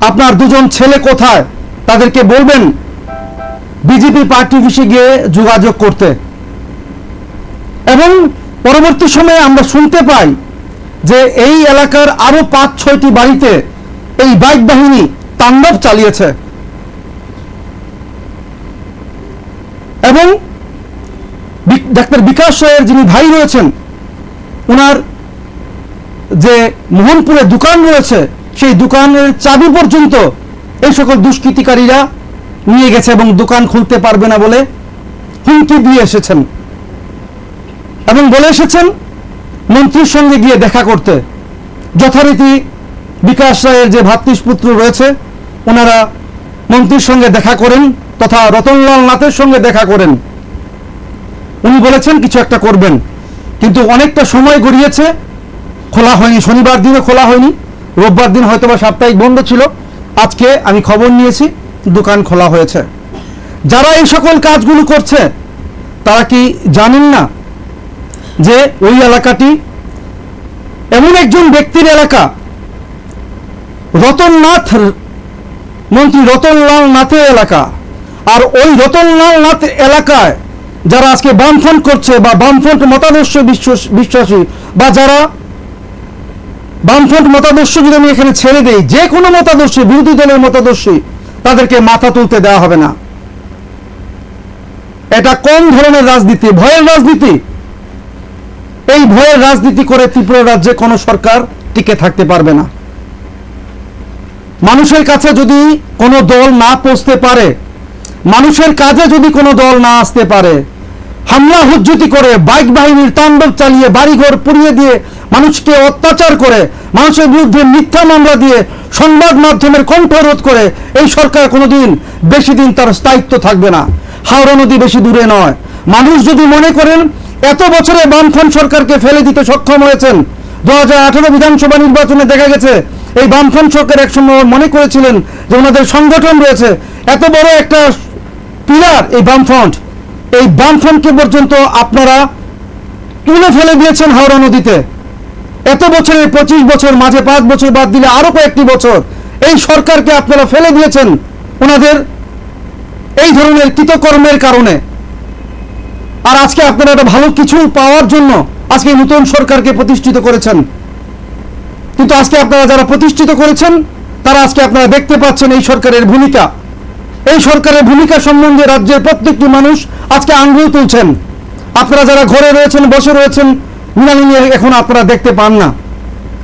আপনার দুজন ছেলে কোথায়, তাদেরকে বলবেন বিজেপি পার্টি অফিসে গিয়ে যোগাযোগ করতে। এবং পরবর্তী সময়ে আমরা শুনতে পাই যে এই এলাকার আরো 5-6টি বাড়িতে এই বাইক বাহিনী তাণ্ডব চালিয়েছে, এবং ডাক্তার বিকাশ রায়ের যিনি ভাই রয়েছেন, ওনার যে মোহনপুরে দোকান রয়েছে, সেই দোকানের চাবি পর্যন্ত এই সকল দুষ্কৃতিকারীরা নিয়ে গেছে এবং দোকান খুলতে পারবে না বলে হুমকি দিয়ে এসেছেন, এবং বলে এসেছেন মন্ত্রীর সঙ্গে গিয়ে দেখা করতে। যথারীতি বিকাশ রায়ের যে ভ্রাতৃপুত্র রয়েছে, ওনারা মন্ত্রীর সঙ্গে দেখা করেন তথা রতনলাল নাথের সঙ্গে দেখা করেন। উনি বলেছেন কিছু একটা করবেন, কিন্তু অনেকটা সময় গড়িয়েছে, খোলা হয়নি। শনিবার দিনও খোলা হয়নি, রোববার দিন হয়তোবা সাপ্তাহিক বন্ধ ছিল। আজকে আমি খবর নিয়েছি দোকান খোলা হয়েছে। যারা এই সকল কাজগুলো করছে তারা কি জানেন না যে ওই এলাকাটি এমন একজন ব্যক্তির এলাকা, রতননাথ মন্ত্রী রতনলাল নাথের এলাকা। আর ওই রতনলাল নাথ এলাকায় যারা আজকে বামফ্রন্ট করছে বা বামফ্রন্ট মতাদর্শ বিশ্বাসী, বা যারা বামফ্রন্ট মতাদর্শ যদি আমি এখানে ছেড়ে দেই, যে কোনো মতাদর্শী, বিরোধী দলের মতাদর্শী, তাদেরকে মাথা তুলতে দেওয়া হবে না। এটা কোন ধরনের রাজনীতি? ভয়ের রাজনীতি। এই ভয়ের রাজনীতি করে ত্রিপুরা রাজ্যে কোনো সরকার টিকে থাকতে পারবে না। মানুষের কাছে যদি কোনো দল না পৌঁছতে পারে, মানুষের কাজে যদি কোনো দল না আসতে পারে, হামলা হুজ্জুতি করে বাইক বাহিনীর তাণ্ডব চালিয়ে বাড়িঘর পুড়িয়ে দিয়ে মানুষকে অত্যাচার করে মানুষের বিরুদ্ধে মিথ্যা মামলা দিয়ে সংবাদ মাধ্যমের কণ্ঠরোধ করে এই সরকার কোনোদিন বেশি দিন তার স্থায়িত্ব থাকবে না। হাওড়া নদী বেশি দূরে নয়। মানুষ যদি মনে করেন এত বছরে বামফ্রন্ট সরকারকে ফেলে দিতে সক্ষম হয়েছেন, 2018 বিধানসভা নির্বাচনে দেখা গেছে এই বামফ্রন্ট সরকার একসময় মনে করেছিলেন যে ওনাদের সংগঠন রয়েছে, এত বড় একটা পিলার এই বামফ্রন্ট, এই বামফ্রন্টকে পর্যন্ত আপনারা তুলে ফেলে দিয়েছেন হাওড়া নদীতে। এত বছরে 25 বছর, মাঝে 5 বছর বাদ দিলে আরো কয়েকটি বছর এই সরকারকে আপনারা ফেলে দিয়েছেন ওনাদের এই ধরনের কৃতকর্মের কারণে। আর আজকে আপনারা একটা ভালো কিছু পাওয়ার জন্য আজকে নতুন সরকারকে প্রতিষ্ঠিত করেছেন। কিন্তু আজকে আপনারা যারা প্রতিষ্ঠিত করেছেন তারা আজকে আপনারা দেখতে পাচ্ছেন এই সরকারের ভূমিকা, এই সরকারের ভূমিকা সম্বন্ধে রাজ্যের প্রত্যেকটি মানুষ আজকে আঙ্গুল তুলছেন। আপনারা যারা ঘরে রয়েছেন, বসে রয়েছেন, মৃণালিনী এখন আপনারা দেখতে পান না,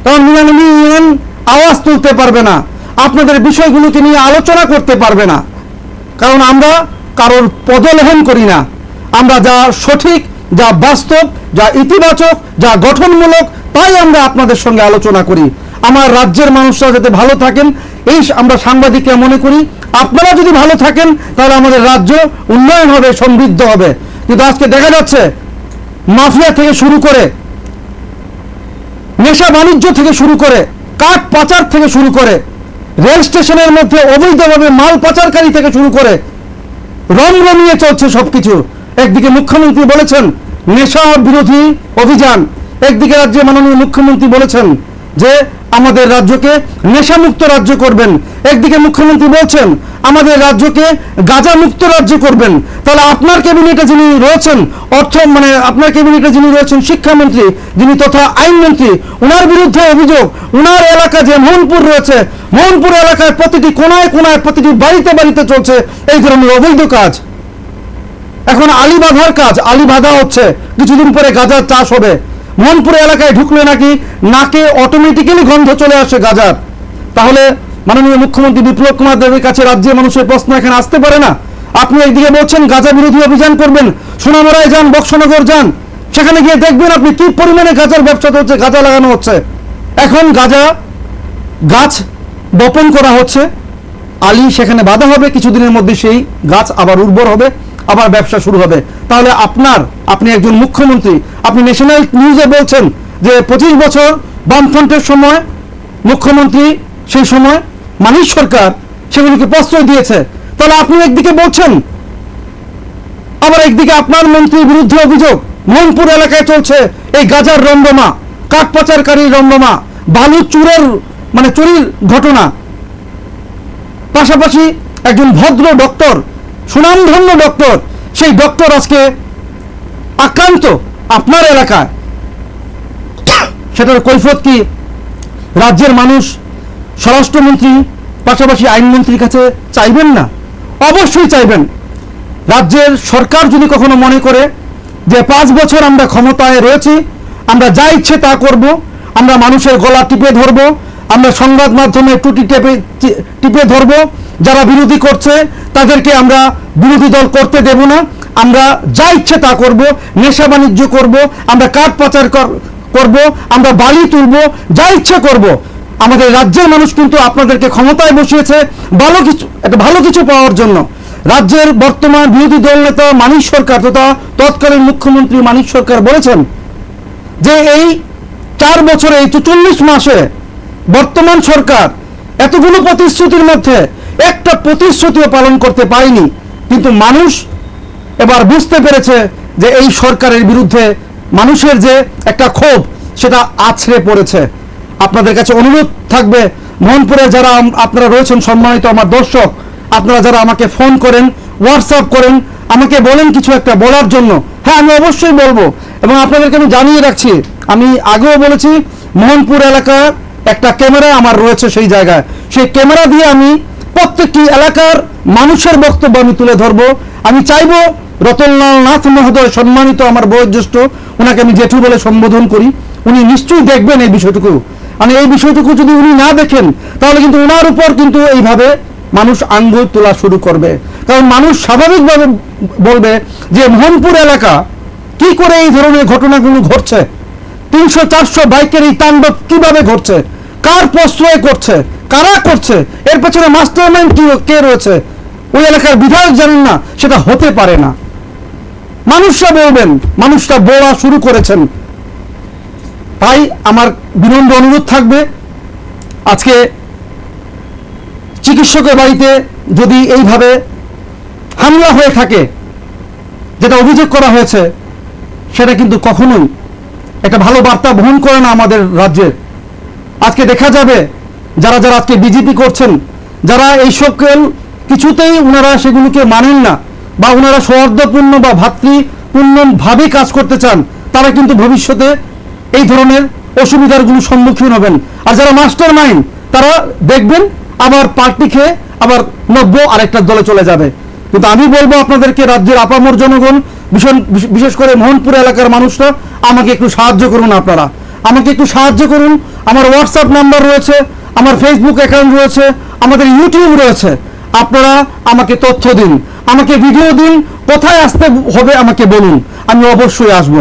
কারণ মৃণালিনী আওয়াজ তুলতে পারবে না, আপনাদের বিষয়গুলোকে নিয়ে আলোচনা করতে পারবে না, কারণ আমরা কারোর পদলেহন করি না। আমরা যা সঠিক, যা বাস্তব, যা ইতিবাচক, যা গঠনমূলক, তাই আমরা আপনাদের সঙ্গে আলোচনা করি। আমার রাজ্যের মানুষরা যাতে ভালো থাকেন এই আমরা সাংবাদিকরা মনে করি। আপনারা যদি ভালো থাকেন তাহলে আমাদের রাজ্য উন্নয়ন হবে, সমৃদ্ধ হবে। কিন্তু আজকে দেখা যাচ্ছে মাফিয়া থেকে শুরু করে, নেশা বাণিজ্য থেকে শুরু করে, কাঠ পাচার থেকে শুরু করে, রেল স্টেশনের মধ্যে অবৈধভাবে মাল পাচারকারী থেকে শুরু করে রমরমিয়ে চলছে সবকিছু। একদিকে মুখ্যমন্ত্রী বলেছেন নেশা বিরোধী অভিযান, একদিকে রাজ্যের মাননীয় মুখ্যমন্ত্রী বলেছেন যে আমাদের রাজ্যকে নেশামুক্ত রাজ্য করবেন, একদিকে মুখ্যমন্ত্রী বলছেন আমাদের রাজ্যকে গাঁজা মুক্ত রাজ্য করবেন। তাহলে আপনার ক্যাবিনেটে যিনি রয়েছেন আপনার ক্যাবিনেটে যিনি রয়েছেন শিক্ষামন্ত্রী, যিনি তথা আইনমন্ত্রী, ওনার বিরুদ্ধে অভিযোগ ওনার এলাকা যে মোহনপুর রয়েছে, মোহনপুর এলাকায় প্রতিটি কোনায় কোনায়, প্রতিটি বাড়িতে বাড়িতে চলছে এই ধরনের অবৈধ কাজ। এখন আলি বাঁধার কাজ, আলি বাঁধা হচ্ছে, কিছুদিন পরে গাঁজার চাষ হবে। মোহনপুর এলাকায় ঢুকলে নাকি নাকে অটোমেটিক্যালি গন্ধ চলে আসে গাঁজার। তাহলে মাননীয় মুখ্যমন্ত্রী বিপ্লব কুমার দেবের কাছে রাজ্যের মানুষের প্রশ্ন এখানে আসতে পারে না? আপনি একদিকে বলছেন গাঁজা বিরোধী অভিযান করবেন, সোনামুড়ায় যান, বক্সনগর যান, সেখানে গিয়ে দেখবেন আপনি কি পরিমাণে গাঁজার ব্যবসা হচ্ছে, গাঁজা লাগানো হচ্ছে। এখন গাঁজা গাছ বপন করা হচ্ছে, আলি সেখানে বাঁধা হবে, কিছুদিনের মধ্যে সেই গাছ আবার উর্বর হবে, আবার ব্যবসা শুরু হবে। তাহলে আপনি একজন মুখ্যমন্ত্রী, আপনি ন্যাশনাল নিউজে বলছেন যে 25 বছর বামফ্রন্টের সময় মুখ্যমন্ত্রী সেই সময় মানিক সরকার সেগুলিকে প্রশ্রয় দিয়েছে। তাহলে আপনি একদিকে বলছেন, আবার একদিকে আপনার মন্ত্রীর বিরুদ্ধে অভিযোগ মোহনপুর এলাকায় চলছে এই গাজার রমরমা, কাঠ পাচারকারীর রমরমা, বালু চুরির ঘটনা। পাশাপাশি একজন ভদ্র ডক্টর, সুনামধন্য ডক্টর, সেই ডক্টর আজকে আক্রান্ত আপনার এলাকায়, সেটার কৈফিয়ত কি রাজ্যের মানুষ স্বরাষ্ট্রমন্ত্রী পাশাপাশি আইনমন্ত্রীর কাছে চাইবেন না? অবশ্যই চাইবেন। রাজ্যের সরকার যদি কখনো মনে করে যে 5 বছর আমরা ক্ষমতায় রয়েছি, আমরা যা ইচ্ছে তা করব, আমরা মানুষের গলা টিপে ধরব, আমরা সংবাদ মাধ্যমে টুটি টিপে ধরব, যারা বিরোধী করছে তাদেরকে আমরা বিরোধী দল করতে দেব না, আমরা যা ইচ্ছে তা করব, নেশা বাণিজ্য করব, আমরা কাঠ পাচার করব, আমরা বালি তুলব, যা ইচ্ছে করব। আমাদের রাজ্যের মানুষ কিন্তু আপনাদেরকে ক্ষমতায় বসিয়েছে ভালো কিছু পাওয়ার জন্য। রাজ্যের বর্তমান বিরোধী দল নেতা মানিক সরকার তথা তৎকালীন মুখ্যমন্ত্রী মানিক সরকার বলেছেন যে এই 4 বছরে, এই 44 মাসে বর্তমান সরকার এতগুলো প্রতিশ্রুতির মধ্যে একটা প্রতিশ্রুতিও পালন করতে পারেনি। কিন্তু মানুষ এবার বুঝতে পেরেছে যে এই সরকারের বিরুদ্ধে মানুষের যে একটা ক্ষোভ সেটা আছড়ে পড়েছে। আপনাদের কাছে অনুরোধ থাকবে, মোহনপুরে যারা আপনারা রয়েছেন সম্মানিত আমার দর্শক, আপনারা যারা আমাকে ফোন করেন, হোয়াটসঅ্যাপ করেন, আমাকে বলেন কিছু একটা বলার জন্য, হ্যাঁ আমি অবশ্যই বলবো। এবং আপনাদেরকে আমি জানিয়ে রাখছি, আমি আগেও বলেছি মোহনপুর এলাকার একটা ক্যামেরা আমার রয়েছে সেই জায়গায়, সেই ক্যামেরা দিয়ে আমি প্রত্যেকটি এলাকার মানুষের বক্তব্য আমি তুলে ধরবো। আমি চাইবো রতনলাল নাথ মহোদয়, সম্মানিত আমার বয়োজ্যেষ্ঠ, ওনাকে আমি জেঠু বলে সম্বোধন করি, উনি নিশ্চয়ই দেখবেন এই বিষয়টুকু। মানে এই বিষয়টুকু যদি উনি না দেখেন তাহলে কিন্তু ওনার উপর কিন্তু এইভাবে মানুষ আঙ্গুল তোলা শুরু করবে। কারণ মানুষ স্বাভাবিকভাবে বলবে যে মোহনপুর এলাকা কি করে এই ধরনের ঘটনাগুলো ঘটছে, 300-400 বাইকের এই তাণ্ডব কিভাবে ঘটছে, কার প্রশ্রয় করছে, কারা করছে, এর পেছনে মাস্টারমাইন্ড কে রয়েছে, ওই এলাকার বিধায়ক জানেন না, সেটা হতে পারে না। মানুষরা বলবেন, মানুষরা বলা শুরু করেছেন। তাই আমার বিনম্র অনুরোধ থাকবে, আজকে চিকিৎসকের বাড়িতে যদি এইভাবে হামলা হয়ে থাকে, যেটা অভিযোগ করা হয়েছে, সেটা কিন্তু কখনোই একটা ভালো বার্তা বহন করে না আমাদের রাজ্যের। আজকে দেখা যাবে যারা যারা আজকে বিজেপি করছেন, যারা এই সকল কিছুতেই ওনারা সেগুলোকে মানেন না, বা ওনারা সৌহার্দ্যপূর্ণ বা ভাতৃপূর্ণভাবে কাজ করতে চান, তারা কিন্তু ভবিষ্যতে এই ধরনের অসুবিধারগুলো সম্মুখীন হবেন। আর যারা মাস্টার মাইন্ড, তারা দেখবেন আবার পার্টি খেয়ে আবার নব্য আরেকটা দলে চলে যাবে। কিন্তু আমি বলবো আপনাদেরকে, রাজ্যের আপামর জনগণ, বিশেষ করে মোহনপুর এলাকার মানুষরা, আমাকে একটু সাহায্য করুন। আপনারা আমাকে একটু সাহায্য করুন। আমার হোয়াটসঅ্যাপ নাম্বার রয়েছে, আমার ফেসবুক অ্যাকাউন্ট রয়েছে, আমাদের ইউটিউব রয়েছে। আপনারা আমাকে তথ্য দিন, আমাকে ভিডিও দিন, কোথায় আসতে হবে আমাকে বলুন, আমি অবশ্যই আসব।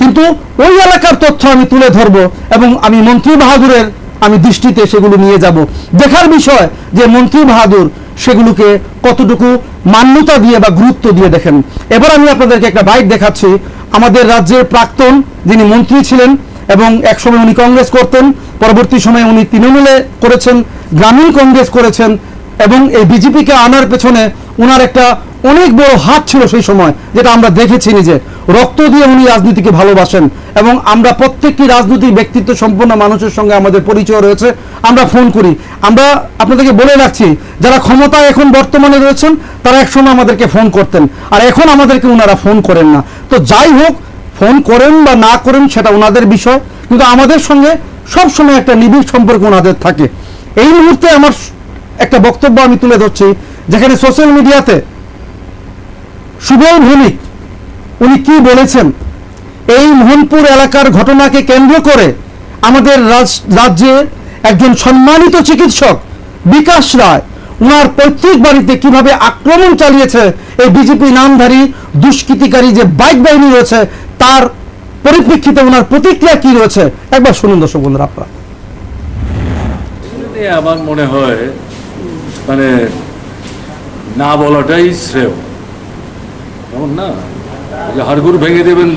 কিন্তু ওই এলাকার তথ্য আমি তুলে ধরবো এবং আমি মন্ত্রী বাহাদুরের আমি দৃষ্টিতে সেগুলো নিয়ে যাব। দেখার বিষয় যে মন্ত্রী বাহাদুর সেগুলোকে কতটুকু মান্যতা দিয়ে বা গুরুত্ব দিয়ে দেখেন। এবার আমি আপনাদেরকে একটা বাইট দেখাচ্ছি। আমাদের রাজ্যের প্রাক্তন যিনি মন্ত্রী ছিলেন এবং একসময় উনি কংগ্রেস করতেন, পরবর্তী সময়ে উনি তৃণমূলে করেছেন, গ্রামীণ কংগ্রেস করেছেন, এবং এই বিজেপিকে আনার পেছনে ওনার একটা অনেক বড় হাত ছিল সেই সময়, যেটা আমরা দেখেছি নিজে। রক্ত দিয়ে উনি রাজনীতিকে ভালোবাসেন এবং আমরা প্রত্যেকটি রাজনৈতিক ব্যক্তিত্ব সম্পন্ন মানুষের সঙ্গে আমাদের পরিচয় রয়েছে। আমরা ফোন করি। আমরা আপনাদেরকে বলে রাখছি, যারা ক্ষমতায় এখন বর্তমানে রয়েছেন তারা একসময় আমাদেরকে ফোন করতেন, আর এখন আমাদেরকে ওনারা ফোন করেন না। তো যাই হোক, ফোন করেন বা না করেন সেটা ওনাদের বিষয়, কিন্তু আমাদের সঙ্গে সবসময় একটা নিবিড় সম্পর্ক ওনাদের থাকে। এই মুহূর্তে আমার একটা বক্তব্য আমি তুলে ধরছি, যেখানে সোশ্যাল মিডিয়াতে সুবল ভৌমিক উনি কি বলেছেন, এই মোহনপুর এলাকার ঘটনাকে কেন্দ্র করে আমাদের রাজ্যে একজন সম্মানিত চিকিৎসক বিকাশ রায়, ওনার পৈতৃক বাড়িতে কিভাবে আক্রমণ চালিয়েছে এই বিজেপি নামধারী দুষ্কৃতিকারী যে বাইক বাহিনী রয়েছে, তার পরিপ্রেক্ষিতে ওনার প্রতিক্রিয়া কি রয়েছে, একবার শুনুন দর্শক বন্ধুরা আপনারা। আমার মনে হয় মানে না বলাটাই শ্রেয়, এমন না যে হাড়গুড় ভেঙে দেবেন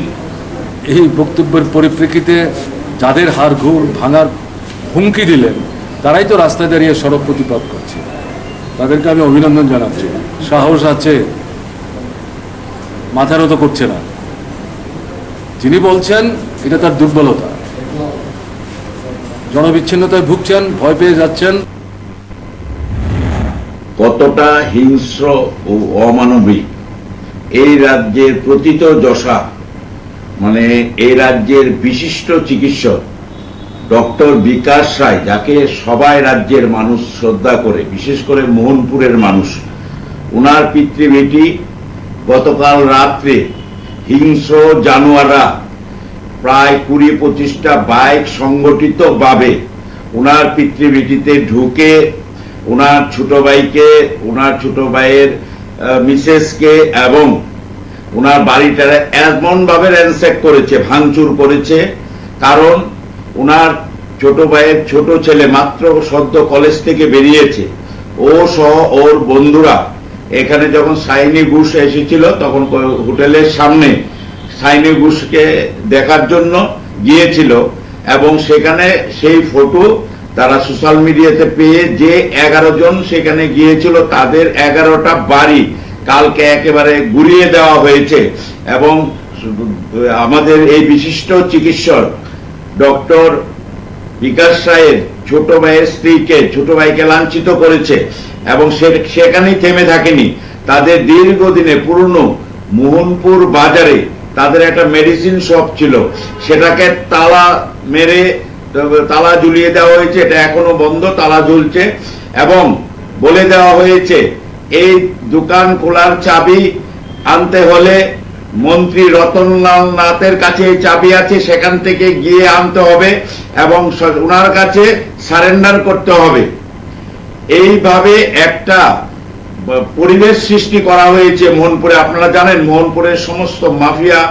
এই বক্তব্যের পরিপ্রেক্ষিতে যাদের হাড়গুড় ভাঙার হুমকি দিলেন তারাই তো রাস্তায় দাঁড়িয়ে সড়ক প্রতিবাদ করছে। তাদেরকে আমি অভিনন্দন জানাচ্ছি, সাহস আছে, মাথা নত করছে না। যিনি বলছেন এটা তার দুর্বলতা, জনবিচ্ছিন্নতায় ভুগছেন, ভয় পেয়ে যাচ্ছেন। কতটা হিংস্র ও অমানবিক এই রাজ্যের প্রতীত যশা, মানে এই রাজ্যের বিশিষ্ট চিকিৎসক ডক্টর বিকাশ রায়, যাকে সবাই রাজ্যের মানুষ শ্রদ্ধা করে, বিশেষ করে মোহনপুরের মানুষ, ওনার পিতৃবেটি গতকাল রাত্রে হিংস্র জানোয়াররা প্রায় 20-25টা বাইক সংগঠিতভাবে ওনার পিতৃবেটিতে ঢুকে ওনার ছোট ভাইকে, ওনার ছোট ভাইয়ের মিসেসকে এবং ওনার বাড়িটারে এমন ভাবে র্যানস্যাক করেছে, ভাঙচুর করেছে। কারণ ওনার ছোট ভাইয়ের ছোট ছেলে মাত্র সদ্য কলেজ থেকে বেরিয়েছে, ও সহ ওর বন্ধুরা এখানে যখন সাইনি ঘোষ এসেছিল তখন হোটেলের সামনে সাইনি ঘোষকে দেখার জন্য গিয়েছিল, এবং সেখানে সেই ফটো তারা সোশ্যাল মিডিয়াতে পেয়ে যে 11 জন সেখানে গিয়েছিল তাদের 11টা বাড়ি কালকে একেবারে গুড়িয়ে দেওয়া হয়েছে। এবং আমাদের এই বিশিষ্ট চিকিৎসক ডক্টর বিকাশ রায়ের ছোট ভাইয়ের স্ত্রীকে, ছোট ভাইকে লাঞ্ছিত করেছে, এবং সেখানেই থেমে থাকেনি। তাদের দীর্ঘদিনে পুরনো মোহনপুর বাজারে তাদের একটা মেডিসিন শপ ছিল, সেটাকে তালা মেরে তালা ঝুলিয়ে দেওয়া হয়েছে, এটা এখনো বন্ধ, তালা ঝুলছে, এবং বলে দেওয়া হয়েছে এই দোকান খোলার চাবি আনতে হলে মন্ত্রী রতনলাল নাথের কাছে এই চাবি আছে, সেখান থেকে গিয়ে আনতে হবে এবং ওনার কাছে সারেন্ডার করতে হবে। এইভাবে একটা পরিবেশ সৃষ্টি করা হয়েছে মোহনপুরে। আপনারা জানেন মোহনপুরের সমস্ত মাফিয়া,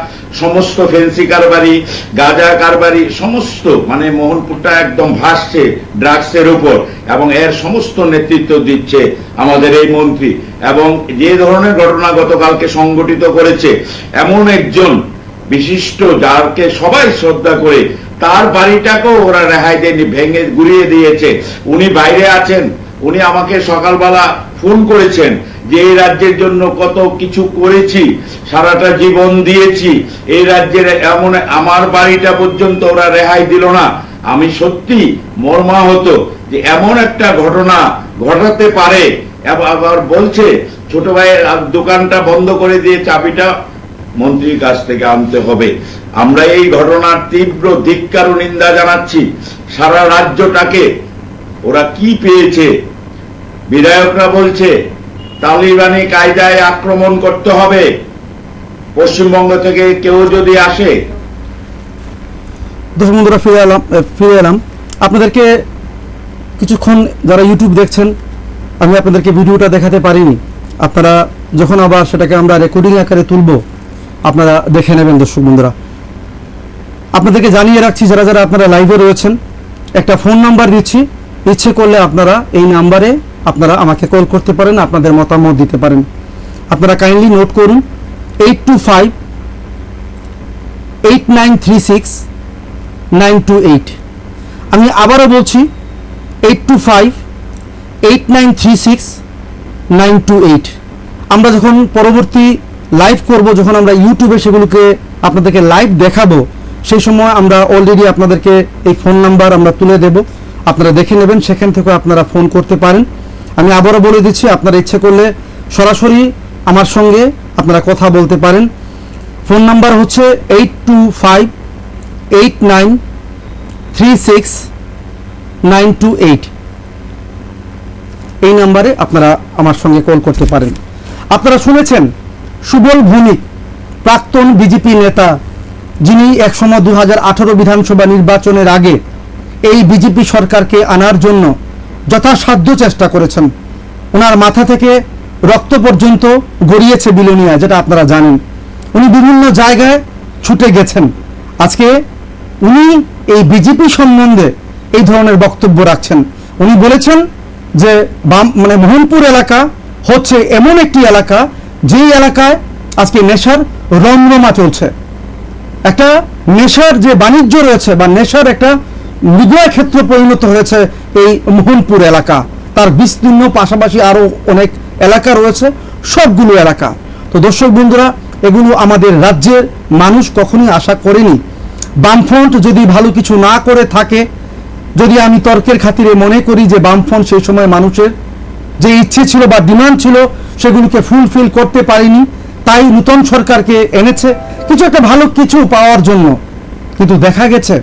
সমস্ত ফেন্সি কারবারি, গাঁজা কারবারি, সমস্ত মানে মোহনপুরটা একদম ভাসছে ড্রাগসের উপর, এবং এর সমস্ত নেতৃত্ব দিচ্ছে আমাদের এই মন্ত্রী। এবং যে ধরনের ঘটনা গতকালকে সংগঠিত করেছে, এমন একজন বিশিষ্ট যাকে সবাই শ্রদ্ধা করে, তার বাড়িটাকেও ওরা রেহাই দেয়নি, ভেঙে গুড়িয়ে দিয়েছে। উনি বাইরে আছেন, উনি আমাকে সকালবেলা ফোন করেছেন যে এই রাজ্যের জন্য কত কিছু করেছি, সারাটা জীবন দিয়েছি, এই রাজ্যের এমন আমার বাড়িটা পর্যন্ত ওরা রেহাই দিল না। আমি সত্যি মর্মাহত যে এমন একটা ঘটনা ঘটাতে পারে। আবার বলছে ছোট ভাইয়ের দোকানটা বন্ধ করে দিয়ে চাবিটা মন্ত্রীর কাছ থেকে আনতে হবে। আমরা এই ঘটনার তীব্র ধিক্কার ও নিন্দা জানাচ্ছি। সারা রাজ্যটাকে ওরা কি পেয়েছে? বিধায়করা বলছে তালিবানি কায়দায় আক্রমণ করতে হবে, পশ্চিমবঙ্গ থেকে কেউ যদি আসে। দর্শক বন্ধুরা, ফিরে এলাম আপনাদেরকে। কিছুক্ষণ যারা ইউটিউব দেখছেন, আমি আপনাদেরকে ভিডিওটা দেখাতে পারিনি। আপনারা যখন আবার সেটাকে আমরা রেকর্ডিং আকারে তুলব, আপনারা দেখে নেবেন। দর্শক বন্ধুরা, আপনাদেরকে জানিয়ে রাখছি, যারা যারা আপনারা লাইভে রয়েছেন, একটা ফোন নাম্বার দিচ্ছি। ইচ্ছে করলে আপনারা এই নাম্বারে আপনারা আমাকে কল করতে পারেন, আপনাদের মতামত দিতে পারেন। আপনারা কাইন্ডলি নোট করুন 8258936928। আমি আবারও বলছি 8258936928। আমরা যখন পরবর্তী লাইভ করব, যখন আমরা ইউটিউবে সেগুলোকে আপনাদেরকে লাইভ দেখাবো, সেই সময় আমরা অলরেডি আপনাদেরকে এই ফোন নাম্বার আমরা তুলে দেব, আপনারা দেখে নেবেন, সেখান থেকে আপনারা ফোন করতে পারেন। আমি আবারও বলে দিচ্ছি, আপনারা ইচ্ছে করলে সরাসরি আমার সঙ্গে আপনারা কথা বলতে পারেন। ফোন নাম্বার হচ্ছে 8258936928। এই নাম্বারে আপনারা আমার সঙ্গে কল করতে পারেন। আপনারা শুনেছেন সুবল ভৌমিক, প্রাক্তন বিজেপি নেতা, যিনি একসময় 2018 বিধানসভা নির্বাচনের আগে এই বিজেপি সরকারকে আনার জন্য যথাসাধ্য চেষ্টা করেছেন। ওনার মাথা থেকে রক্ত পর্যন্ত গড়িয়েছে বিলোনিয়া, যেটা আপনারা জানেন। উনি বিভিন্ন জায়গায় ছুটে গেছেন। আজকে উনি এই বিজেপি সম্বন্ধে এই ধরনের বক্তব্য রাখছেন। উনি বলেছেন যে মোহনপুর এলাকা হচ্ছে এমন একটি এলাকা, যেই এলাকায় আজকে নেশার রমরমা চলছে। একটা নেশার যে বাণিজ্য রয়েছে, বা নেশার একটা বিজয় ক্ষেত্র পরিণত হয়েছে এই মোহনপুর এলাকা। তার বিস্তীর্ণ পাশাপাশি আরো অনেক এলাকা রয়েছে, সবগুলো এলাকা। তো দর্শক বন্ধুরা, এগুলো আমাদের রাজ্যের মানুষ কখনোই আশা করেনি। বামফ্রন্ট যদি ভালো কিছু না করে থাকে, যদি আমি তর্কের খাতিরে মনে করি যে বামফ্রন্ট সেই সময় মানুষের যে ইচ্ছে ছিল বা ডিমান্ড ছিল, সেগুলোকে ফুলফিল করতে পারেনি, তাই নূতন সরকারকে এনেছে কিছু একটা ভালো কিছু পাওয়ার জন্য। কিন্তু দেখা গেছে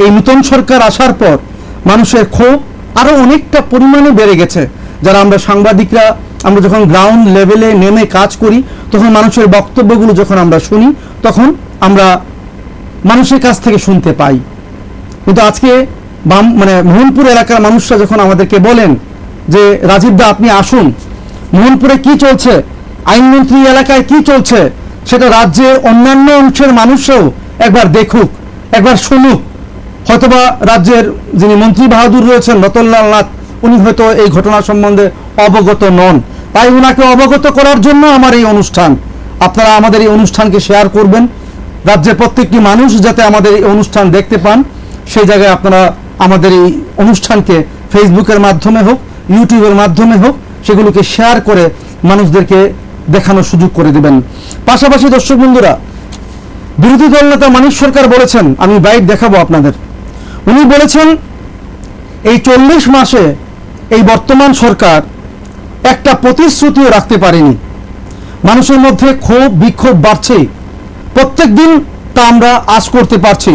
এই নূতন সরকার আসার পর মানুষের ক্ষোভ আরো অনেকটা পরিমাণে বেড়ে গেছে। যারা আমরা সাংবাদিকরা, আমরা যখন গ্রাউন্ড লেভেলে নেমে কাজ করি, তখন মানুষের বক্তব্যগুলো যখন আমরা শুনি, তখন আমরা মানুষের কাছ থেকে শুনতে পাই। কিন্তু আজকে মোহনপুর এলাকার মানুষরা যখন আমাদেরকে বলেন যে রাজীব দা, আপনি আসুন, মোহনপুরে কি চলছে, আইনমন্ত্রী এলাকায় কি চলছে, সেটা রাজ্যের অন্যান্য অংশের মানুষরাও একবার দেখুক, একবার শুনুক। হয়তোবা রাজ্যের যিনি মন্ত্রী বাহাদুর রয়েছেন রতনলাল নাথ, উনি হয়তো এই ঘটনা সম্বন্ধে অবগত নন, তাই উনাকে অবগত করার জন্য আমার এই অনুষ্ঠান। আপনারা আমাদের এই অনুষ্ঠানকে শেয়ার করবেন, রাজ্যের প্রত্যেকটি মানুষ যাতে আমাদের এই অনুষ্ঠান দেখতে পান, সেই জায়গায় আপনারা আমাদের এই অনুষ্ঠানকে ফেসবুকের মাধ্যমে হোক, ইউটিউবের মাধ্যমে হোক, সেগুলোকে শেয়ার করে মানুষদেরকে দেখানোর সুযোগ করে দেবেন। পাশাপাশি দর্শক বন্ধুরা, বিরোধী দল নেতা মানিক সরকার বলেছেন, আমি বাইট দেখাবো আপনাদের। উনি বলেছেন এই 40 মাসে এই বর্তমান সরকার একটা প্রতিশ্রুতিও রাখতে পারেনি। মানুষের মধ্যে ক্ষোভ বিক্ষোভ বাড়ছে, প্রত্যেক দিন তা আমরা আজ করতে পারছি,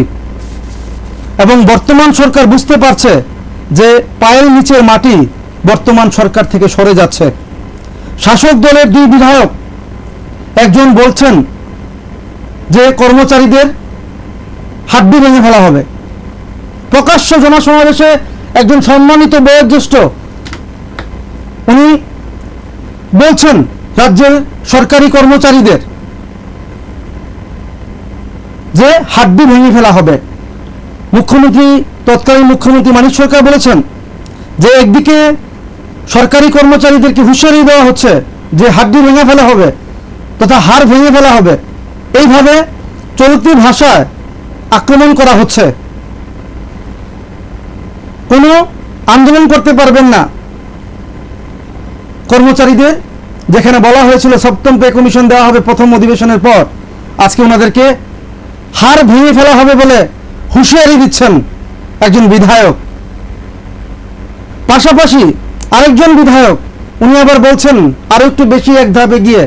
এবং বর্তমান সরকার বুঝতে পারছে যে পায়ের নিচের মাটি বর্তমান সরকার থেকে সরে যাচ্ছে। শাসক দলের দুই বিধায়ক, একজন বলছেন যে কর্মচারীদের হাড্ডি ভেঙে ফেলা হবে। প্রকাশ্য জনসমাবেশে একজন সম্মানিত বয়োজ্যেষ্ঠ উনি বলছেন রাজ্যের সরকারি কর্মচারীদের যে হাড্ডি ভেঙে ফেলা হবে। মুখ্যমন্ত্রী, তৎকালীন মুখ্যমন্ত্রী মানিক সরকার বলেছেন যে একদিকে সরকারি কর্মচারীদেরকে হুঁশিয়ারি দেওয়া হচ্ছে যে হাড্ডি ভেঙে ফেলা হবে তথা হাড় ভেঙে ফেলা হবে, এইভাবে চলতি ভাষায় আক্রমণ করা হচ্ছে। কোনো আন্দোলন করতে পারবেন না কর্মচারীদের, যেখানে বলা হয়েছিল সপ্তম পে কমিশন দেওয়া হবে প্রথম অধিবেশনের পর, আজকে ওনাদেরকে হাড় ভেঙে ফেলা হবে বলে হুঁশিয়ারি দিচ্ছেন একজন বিধায়ক। পাশাপাশি আরেকজন বিধায়ক উনি আবার বলছেন আরো একটু বেশি এক ধাপে গিয়ে,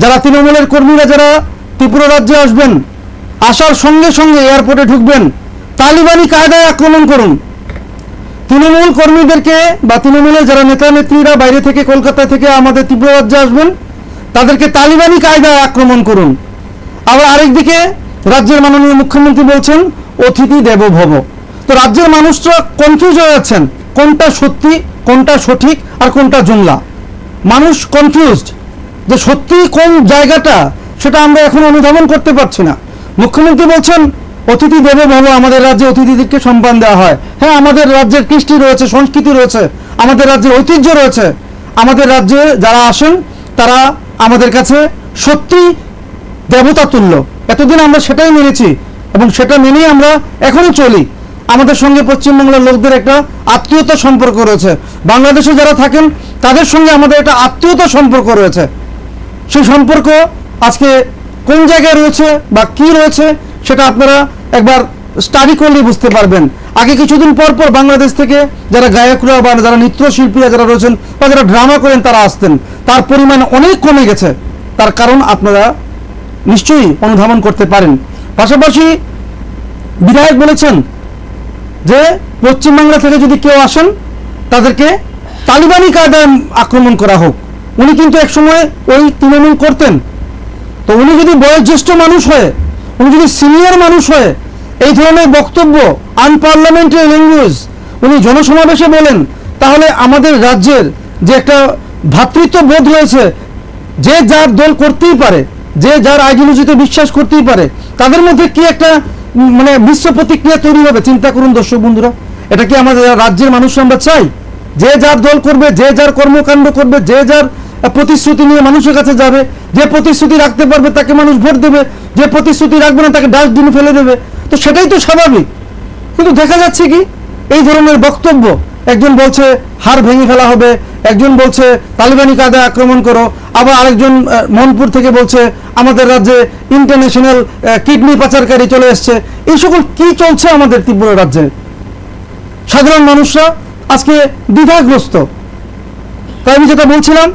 যারা তৃণমূলের কর্মীরা যারা ত্রিপুরা রাজ্যে আসবেন, আসার সঙ্গে সঙ্গে এয়ারপোর্টে ঢুকবেন, তালিবানি কায়দায় আক্রমণ করুন। তৃণমূল কর্মীদেরকে বা তৃণমূলের যারা নেতা নেত্রীরা বাইরে থেকে কলকাতা থেকে আমাদের ত্রিপুরা রাজ্যে আসবেন, তাদেরকে তালিবানি কায়দায় আক্রমণ করুন। আবার আরেকদিকে রাজ্যের মাননীয় মুখ্যমন্ত্রী বলছেন অতিথি দেবো ভব। তো রাজ্যের মানুষরা কনফিউজ হয়ে যাচ্ছেন, কোনটা সত্যি, কোনটা সঠিক, আর কোনটা জুমলা। মানুষ কনফিউজড যে সত্যি কোন জায়গাটা সেটা আমরা এখন অনুধাবন করতে পারছি না। মুখ্যমন্ত্রী বলছেন অতিথি দেবো ভব, আমাদের রাজ্যে অতিথিদেরকে সম্মান দেওয়া হয়। হ্যাঁ, আমাদের রাজ্যের কৃষ্টি রয়েছে, সংস্কৃতি রয়েছে, আমাদের রাজ্যের ঐতিহ্য রয়েছে। আমাদের রাজ্যে যারা আসেন তারা আমাদের কাছে সত্যি দেবতা তুল্য। এতদিন আমরা সেটাই মেনেছি এবং সেটা মেনেই আমরা এখনো চলি। আমাদের সঙ্গে পশ্চিমবাংলার লোকদের একটা আত্মীয়তা সম্পর্ক রয়েছে, বাংলাদেশে যারা থাকেন তাদের সঙ্গে আমাদের একটা আত্মীয়তা সম্পর্ক রয়েছে। সেই সম্পর্ক আজকে কোন জায়গায় রয়েছে বা কি রয়েছে সেটা আপনারা একবার স্টাডি করলে বুঝতে পারবেন। আগে কিছুদিন পর পর বাংলাদেশ থেকে যারা গায়করা বা যারা নৃত্যশিল্পীরা যারা রয়েছেন বা যারা ড্রামা করেন তারা আসতেন, তার পরিমাণ অনেক কমে গেছে। তার কারণ আপনারা নিশ্চয়ই অনুধাবন করতে পারেন। পাশাপাশি বিধায়ক বলেছেন যে পশ্চিমবাংলা থেকে যদি কেউ আসেন তাদেরকে তালিবানি কায়দায় আক্রমণ করা হোক। উনি কিন্তু একসময় ওই তৃণমূল করতেন। তো উনি যদি বয়োজ্যেষ্ঠ মানুষ হয়ে, উনি যদি সিনিয়র মানুষ হয়ে এই ধরনের বক্তব্য আনপার্লামেন্টারি ল্যাঙ্গুয়েজ উনি জনসমাবেশে বলেন, তাহলে আমাদের রাজ্যের যে একটা ভ্রাতৃত্ব বোধ রয়েছে, যে যার দল করতেই পারে, যে যার আইডিওলজিতে বিশ্বাস করতেই পারে, তাদের মধ্যে কি একটা মানে মিশ্র প্রতিক্রিয়া তৈরি হবে। চিন্তা করুন দর্শক বন্ধুরা, এটা কি আমাদের রাজ্যের মানুষ আমরা চাই? যে যার দল করবে, যে যার কর্মকাণ্ড করবে, যে যার প্রতিশ্রুতি নিয়ে মানুষের কাছে যাবে, যে প্রতিশ্রুতি রাখতে পারবে তাকে মানুষ ভোট দেবে, যে প্রতিশ্রুতি রাখবে না তাকে ডাস্টবিনে ফেলে দেবে। তো সেটাই তো স্বাভাবিক। কিন্তু দেখা যাচ্ছে কি এই ধরনের বক্তব্য, একজন বলছে হাড় ভেঙে ফেলা হবে, একজন বলছে তালিবানি কায়দায় আক্রমণ করো, আবার আরেকজন মনপুর থেকে বলছে আমাদের রাজ্যে ইন্টারন্যাশনাল কিডনি পাচারকারী চলে এসছে। এই সকল কি চলছে আমাদের ত্রিপুরা রাজ্যে? সাধারণ মানুষরা আজকে দ্বিধাগ্রস্ত। তাই আমি যেটা বলছিলাম,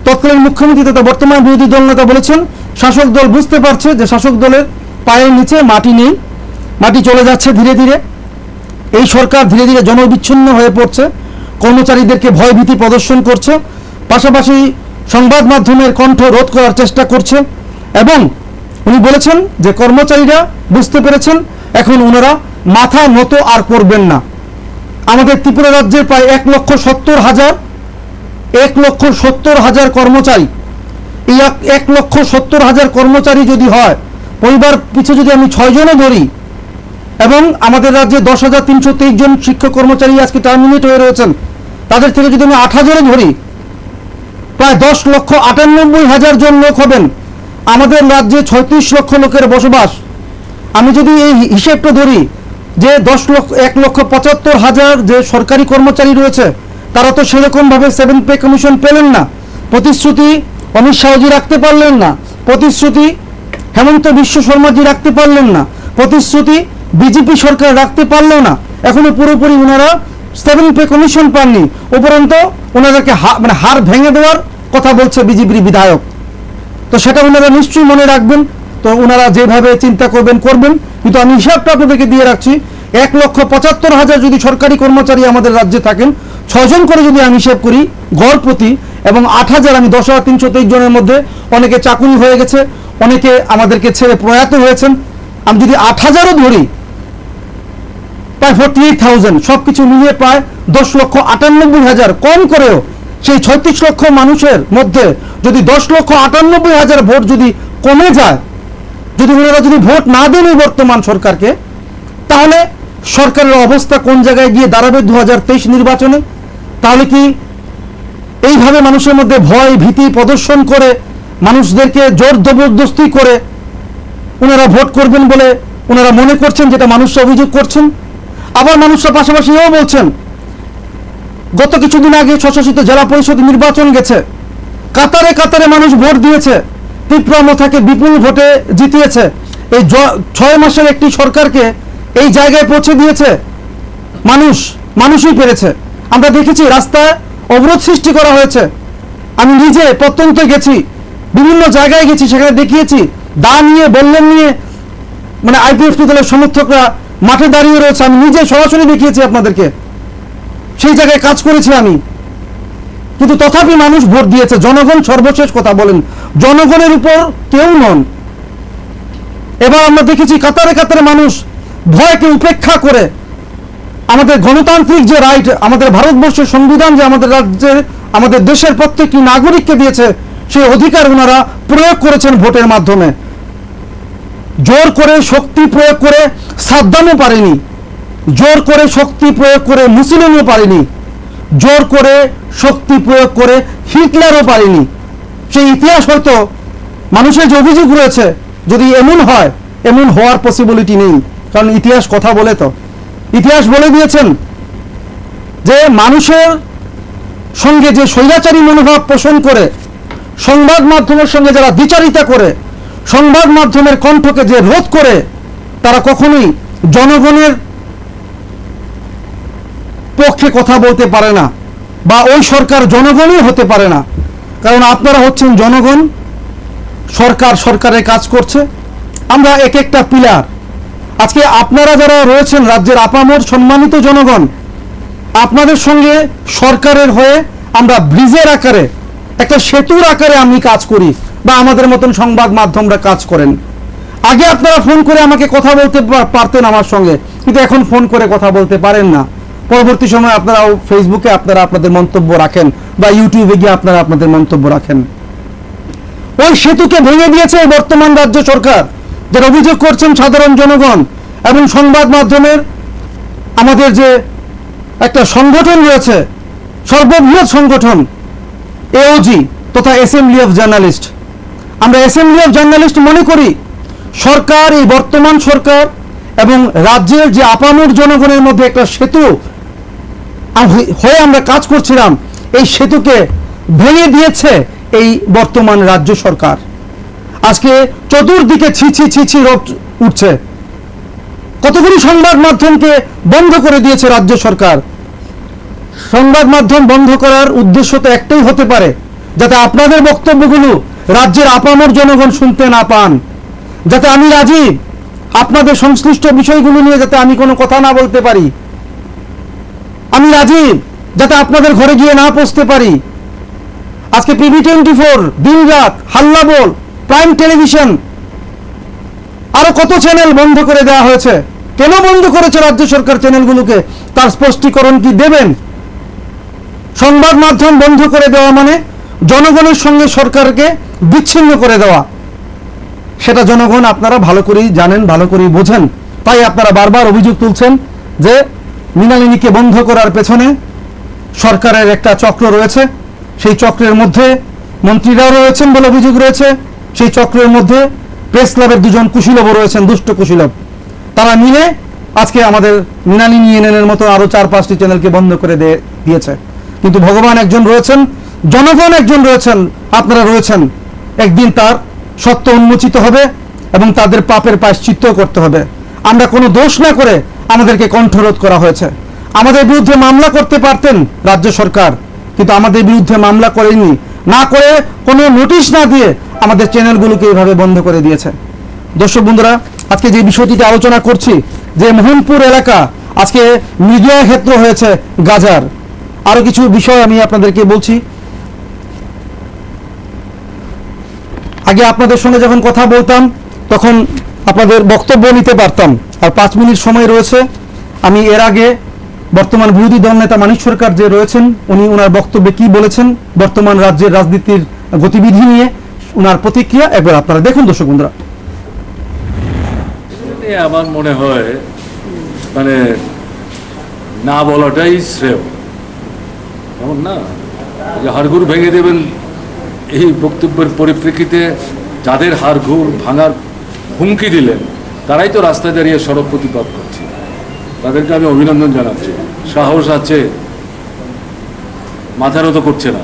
তৎকালীন মুখ্যমন্ত্রী তথা বর্তমান বিরোধী দল নেতা বলেছেন শাসক দল বুঝতে পারছে যে শাসক দলের পায়ের নিচে মাটি নেই, মাটি চলে যাচ্ছে ধীরে ধীরে। এই সরকার ধীরে ধীরে জনবিচ্ছিন্ন হয়ে পড়ছে, কর্মচারীদেরকে ভয়ভীতি প্রদর্শন করছে, পাশাপাশি সংবাদ মাধ্যমের কণ্ঠ রোধ করার চেষ্টা করছে। এবং উনি বলেছেন যে কর্মচারীরা বুঝতে পেরেছেন, এখন ওনারা মাথা নত আর করবেন না। আমাদের ত্রিপুরা রাজ্যের প্রায় 1,70,000 কর্মচারী, এই 1,70,000 কর্মচারী যদি হয়, পরিবার পিছু যদি আমি 6 জনও ধরি, এবং আমাদের রাজ্যে 10,323 জন শিক্ষক কর্মচারী আজকে টার্মিনেট হয়ে রয়েছেন, তাদের থেকে যদি আমি 8,000 ধরি, প্রায় 10,98,000 জন লোক হবেন। আমাদের রাজ্যে 36 লক্ষ লোকের বসবাস। আমি যদি এই হিসেবটা ধরি যে 1,75,000 যে সরকারি কর্মচারী রয়েছে, তারা তো সেরকমভাবে 7 পে কমিশন পেলেন না। প্রতিশ্রুতি অমিত শাহজি রাখতে পারলেন না, প্রতিশ্রুতি হেমন্ত বিশ্ব শর্মাজি রাখতে পারলেন না, প্রতিশ্রুতি বিজেপি সরকার রাখতে পারলো না। এখনো পুরোপুরি ওনারা 7 পে কমিশন পাননি, উপরন্ত ওনাদেরকে মানে হাড় ভেঙে দেওয়ার কথা বলছে বিজেপির বিধায়ক। তো সেটা ওনারা নিশ্চয়ই মনে রাখবেন। তো ওনারা যেভাবে চিন্তা করবেন করবেন, কিন্তু আমি হিসাবটা আপনাদেরকে দিয়ে রাখছি, 1,75,000 যদি সরকারি কর্মচারী আমাদের রাজ্যে থাকেন, 6 জন করে যদি আমি হিসেব করি গড় প্রতি, এবং 8,000, আমি 10,323 জনের মধ্যে অনেকে চাকুরি হয়ে গেছে, অনেকে আমাদেরকে ছেড়ে প্রয়াত হয়েছেন। আমি যদি 8,000ও ধরি, প্রায় 48,000, সব কিছু মিলিয়ে প্রায় 10,98,000, কম করেও সেই 36 লক্ষ মানুষের মধ্যে যদি 10,98,000 ভোট যদি কমে যায়, যদি ওনারা যদি ভোট না দেন এই বর্তমান সরকারকে, তাহলে সরকারের অবস্থা কোন জায়গায় গিয়ে দাঁড়াবে 2023 নির্বাচনে? তাহলে কি এইভাবে মানুষের মধ্যে ভয় ভীতি প্রদর্শন করে, মানুষদেরকে জোর জবরদস্তি করে ওনারা ভোট করবেন বলে ওনারা মনে করছেন, যেটা মানুষরা অভিযোগ করছেন? আবার মানুষরা পাশাপাশি এও বলছেন, গত কিছুদিন আগে স্বশাসিত জেলা পরিষদ নির্বাচন গেছে, কাতারে কাতারে মানুষ ভোট দিয়েছে, তীব্রমথাকে বিপুল ভোটে জিতিয়েছে। এই 6 মাসের একটি সরকারকে এই জায়গায় পৌঁছে দিয়েছে মানুষই পেরেছে। আমরা দেখেছি রাস্তায় অবরোধ সৃষ্টি করা হয়েছে। আমি নিজে প্রত্যন্ত গেছি, বিভিন্ন জায়গায় গেছি, সেখানে দেখিয়েছি দা নিয়ে বললেন নিয়ে, মানে আইপিএফটি দলের সমর্থকরা মাঠে দাঁড়িয়ে রয়েছে। আমি নিজে সরাসরি দেখিয়েছি আপনাদেরকে, সেই জায়গায় কাজ করেছি আমি। কিন্তু তথাপি মানুষ ভোট দিয়েছে। জনগণ সর্বশেষ কথা বলেন, জনগণের উপর কেউ নন। এবার আমরা দেখেছি কাতারে কাতারে মানুষ ভয়কে উপেক্ষা করে আমাদের গণতান্ত্রিক যে রাইট, আমাদের ভারতবর্ষের সংবিধান যে আমাদের রাজ্যের, আমাদের দেশের প্রত্যেকটি নাগরিককে দিয়েছে, সেই অধিকার ওনারা প্রয়োগ করেছেন ভোটের মাধ্যমে। জোর করে শক্তি প্রয়োগ করে সাদ্দামও পারেনি, জোর করে শক্তি প্রয়োগ করে মুসলিমও পারেনি, জোর করে শক্তি প্রয়োগ করে হিটলারও পারেনি। সেই ইতিহাস হয়তো মানুষের যে অভিযোগ রয়েছে, যদি এমন হয়, এমন হওয়ার পসিবিলিটি নেই, কারণ ইতিহাস কথা বলে। তো ইতিহাস বলে দিয়েছেন যে মানুষের সঙ্গে যে স্বৈরাচারী মনোভাব পোষণ করে, সংবাদ মাধ্যমের সঙ্গে যারা দ্বিচারিতা করে, সংবাদ মাধ্যমের কণ্ঠকে যে রোধ করে, তারা কখনোই জনগণের পক্ষে কথা বলতে পারে না, বা ওই সরকার জনগণই হতে পারে না। কারণ আপনারা হচ্ছেন জনগণ, সরকার সরকারের কাজ করছে, আমরা এক একটা পিলার। আজকে আপনারা যারা রয়েছেন রাজ্যের আপামর সম্মানিত জনগণ, আপনাদের সঙ্গে সরকারের হয়ে আমরা ব্রিজের আকারে, একটা সেতুর আকারে আমি কাজ করি, বা আমাদের মতন সংবাদ মাধ্যমরা কাজ করেন। আগে আপনারা ফোন করে আমাকে কথা বলতে পারতেন আমার সঙ্গে, কিন্তু এখন ফোন করে কথা বলতে পারেন না। পরবর্তী সময় আপনারা ফেসবুকে আপনারা আপনাদের মন্তব্য রাখেন, বা ইউটিউবে গিয়ে আপনারা আপনাদের মন্তব্য রাখেন। ওই সেতুকে ভেঙে দিয়েছে বর্তমান রাজ্য সরকার, যারা অভিযোগ করছেন সাধারণ জনগণ এবং সংবাদ মাধ্যমের আমাদের যে একটা সংগঠন রয়েছে, সর্ববৃহৎ সংগঠন এওজি তথা অ্যাসেম্বলি অফ জার্নালিস্ট। আমরা অ্যাসেম্বলি অফ জার্নালিস্ট মনে করি সরকার, এই বর্তমান সরকার এবং রাজ্যের যে আপামর জনগণের মধ্যে একটা সেতু হয়ে আমরা কাজ করছিলাম, এই সেতুকে ভেঙে দিয়েছে এই বর্তমান রাজ্য সরকার। আজকে চতুর্দিকে ছিছি ছিছি রোদ উঠছে। কতগুলি সংবাদ মাধ্যমকে বন্ধ করে দিয়েছে রাজ্য সরকার। সংবাদ মাধ্যম বন্ধ করার উদ্দেশ্য তো একটাই হতে পারে, যাতে আপনাদের বক্তব্যগুলো রাজ্যের আপামর জনগণ শুনতে না পান, যাতে আমি রাজীব আপনাদের সংশ্লিষ্ট বিষয়গুলো নিয়ে যাতে আমি কোনো কথা না বলতে পারি, আমি রাজীব যাতে আপনাদের ঘরে গিয়ে না পৌঁছতে পারি। আজকে PV24 দিন রাত হাল্লা বল, প্রাইম টেলিভিশন, আরো কত চ্যানেল বন্ধ করে দেওয়া হয়েছে। কেন বন্ধ করেছে রাজ্য সরকার চ্যানেলগুলোকে, তার স্পষ্টীকরণ কি দেবেন? সংবাদ মাধ্যম বন্ধ করে দেওয়া মানে জনগণের সঙ্গে সরকারকে বিচ্ছিন্ন করে দেওয়া। সেটা জনগণ আপনারা ভালো করেই জানেন, ভালো করেই বোঝেন। তাই আপনারা বারবার অভিযোগ তুলছেন যে মৃণালিনীকে বন্ধ করার পেছনে সরকারের একটা চক্র রয়েছে, সেই চক্রের মধ্যে মন্ত্রীরাও রয়েছেন বলে অভিযোগ রয়েছে। সেই চক্রের মধ্যে প্রেস ক্লাবের দুজন কুশীলবও রয়েছেন, দুষ্ট কুশীলব। তারা মিলে আজকে আমাদের মৃণালিনী এনএনের মতো আরো 4-5টি চ্যানেলকে বন্ধ করে দিয়েছে। কিন্তু ভগবান একজন রয়েছেন, জনগণ একজন রয়েছেন, আপনারা রয়েছেন। একদিন তার সত্য উন্মোচিত হবে এবং তাদের পাপের প্রায়শ্চিত্ত করতে হবে। আমরা কোনো দোষ না করে আমাদেরকে কণ্ঠরোধ করা হয়েছে। আমাদের বিরুদ্ধে মামলা করতে পারতেন রাজ্য সরকার, কিন্তু আমাদের বিরুদ্ধে মামলা করেনি, না করে কোনো নোটিশ না দিয়ে আমাদের চ্যানেলগুলোকে এইভাবে বন্ধ করে দিয়েছে। দর্শক বন্ধুরা, আজকে যে বিষয়টিতে আলোচনা করছি, যে মোহনপুর এলাকা আজকে মিডিয়া ক্ষেত্র হয়েছে গাজার। আরো কিছু বিষয় আমি আপনাদেরকে বলছি। আগে আপনাদের সঙ্গে যখন কথা বলতাম তখন আপনাদের বক্তব্য নিতে পারতাম, আর 5 মিনিট সময় রয়েছে। আমি এর আগে বর্তমান বিরোধী দল নেতা মানিক সরকার যে রয়েছেন, উনি ওনার বক্তব্যে কি বলেছেন বর্তমান রাজ্যের রাজনীতির গতিবিধি নিয়ে, ওনার প্রতিক্রিয়া একবার আপনারা দেখুন দর্শক বন্ধুরা। আমার মনে হয় মানে না বলাটাই শ্রেয়, এমন না যে হাড়গোড় ভেঙে দেবেন এই বক্তব্যের পরিপ্রেক্ষিতে যাদের হাড়গোড় ভাঙার হুমকি দিলেন তারাই তো রাস্তায় দাঁড়িয়ে সড়ক প্রতিবাদ করছে। তাদেরকে আমি অভিনন্দন জানাচ্ছি, সাহস আছে, মাথার মতো করছে না।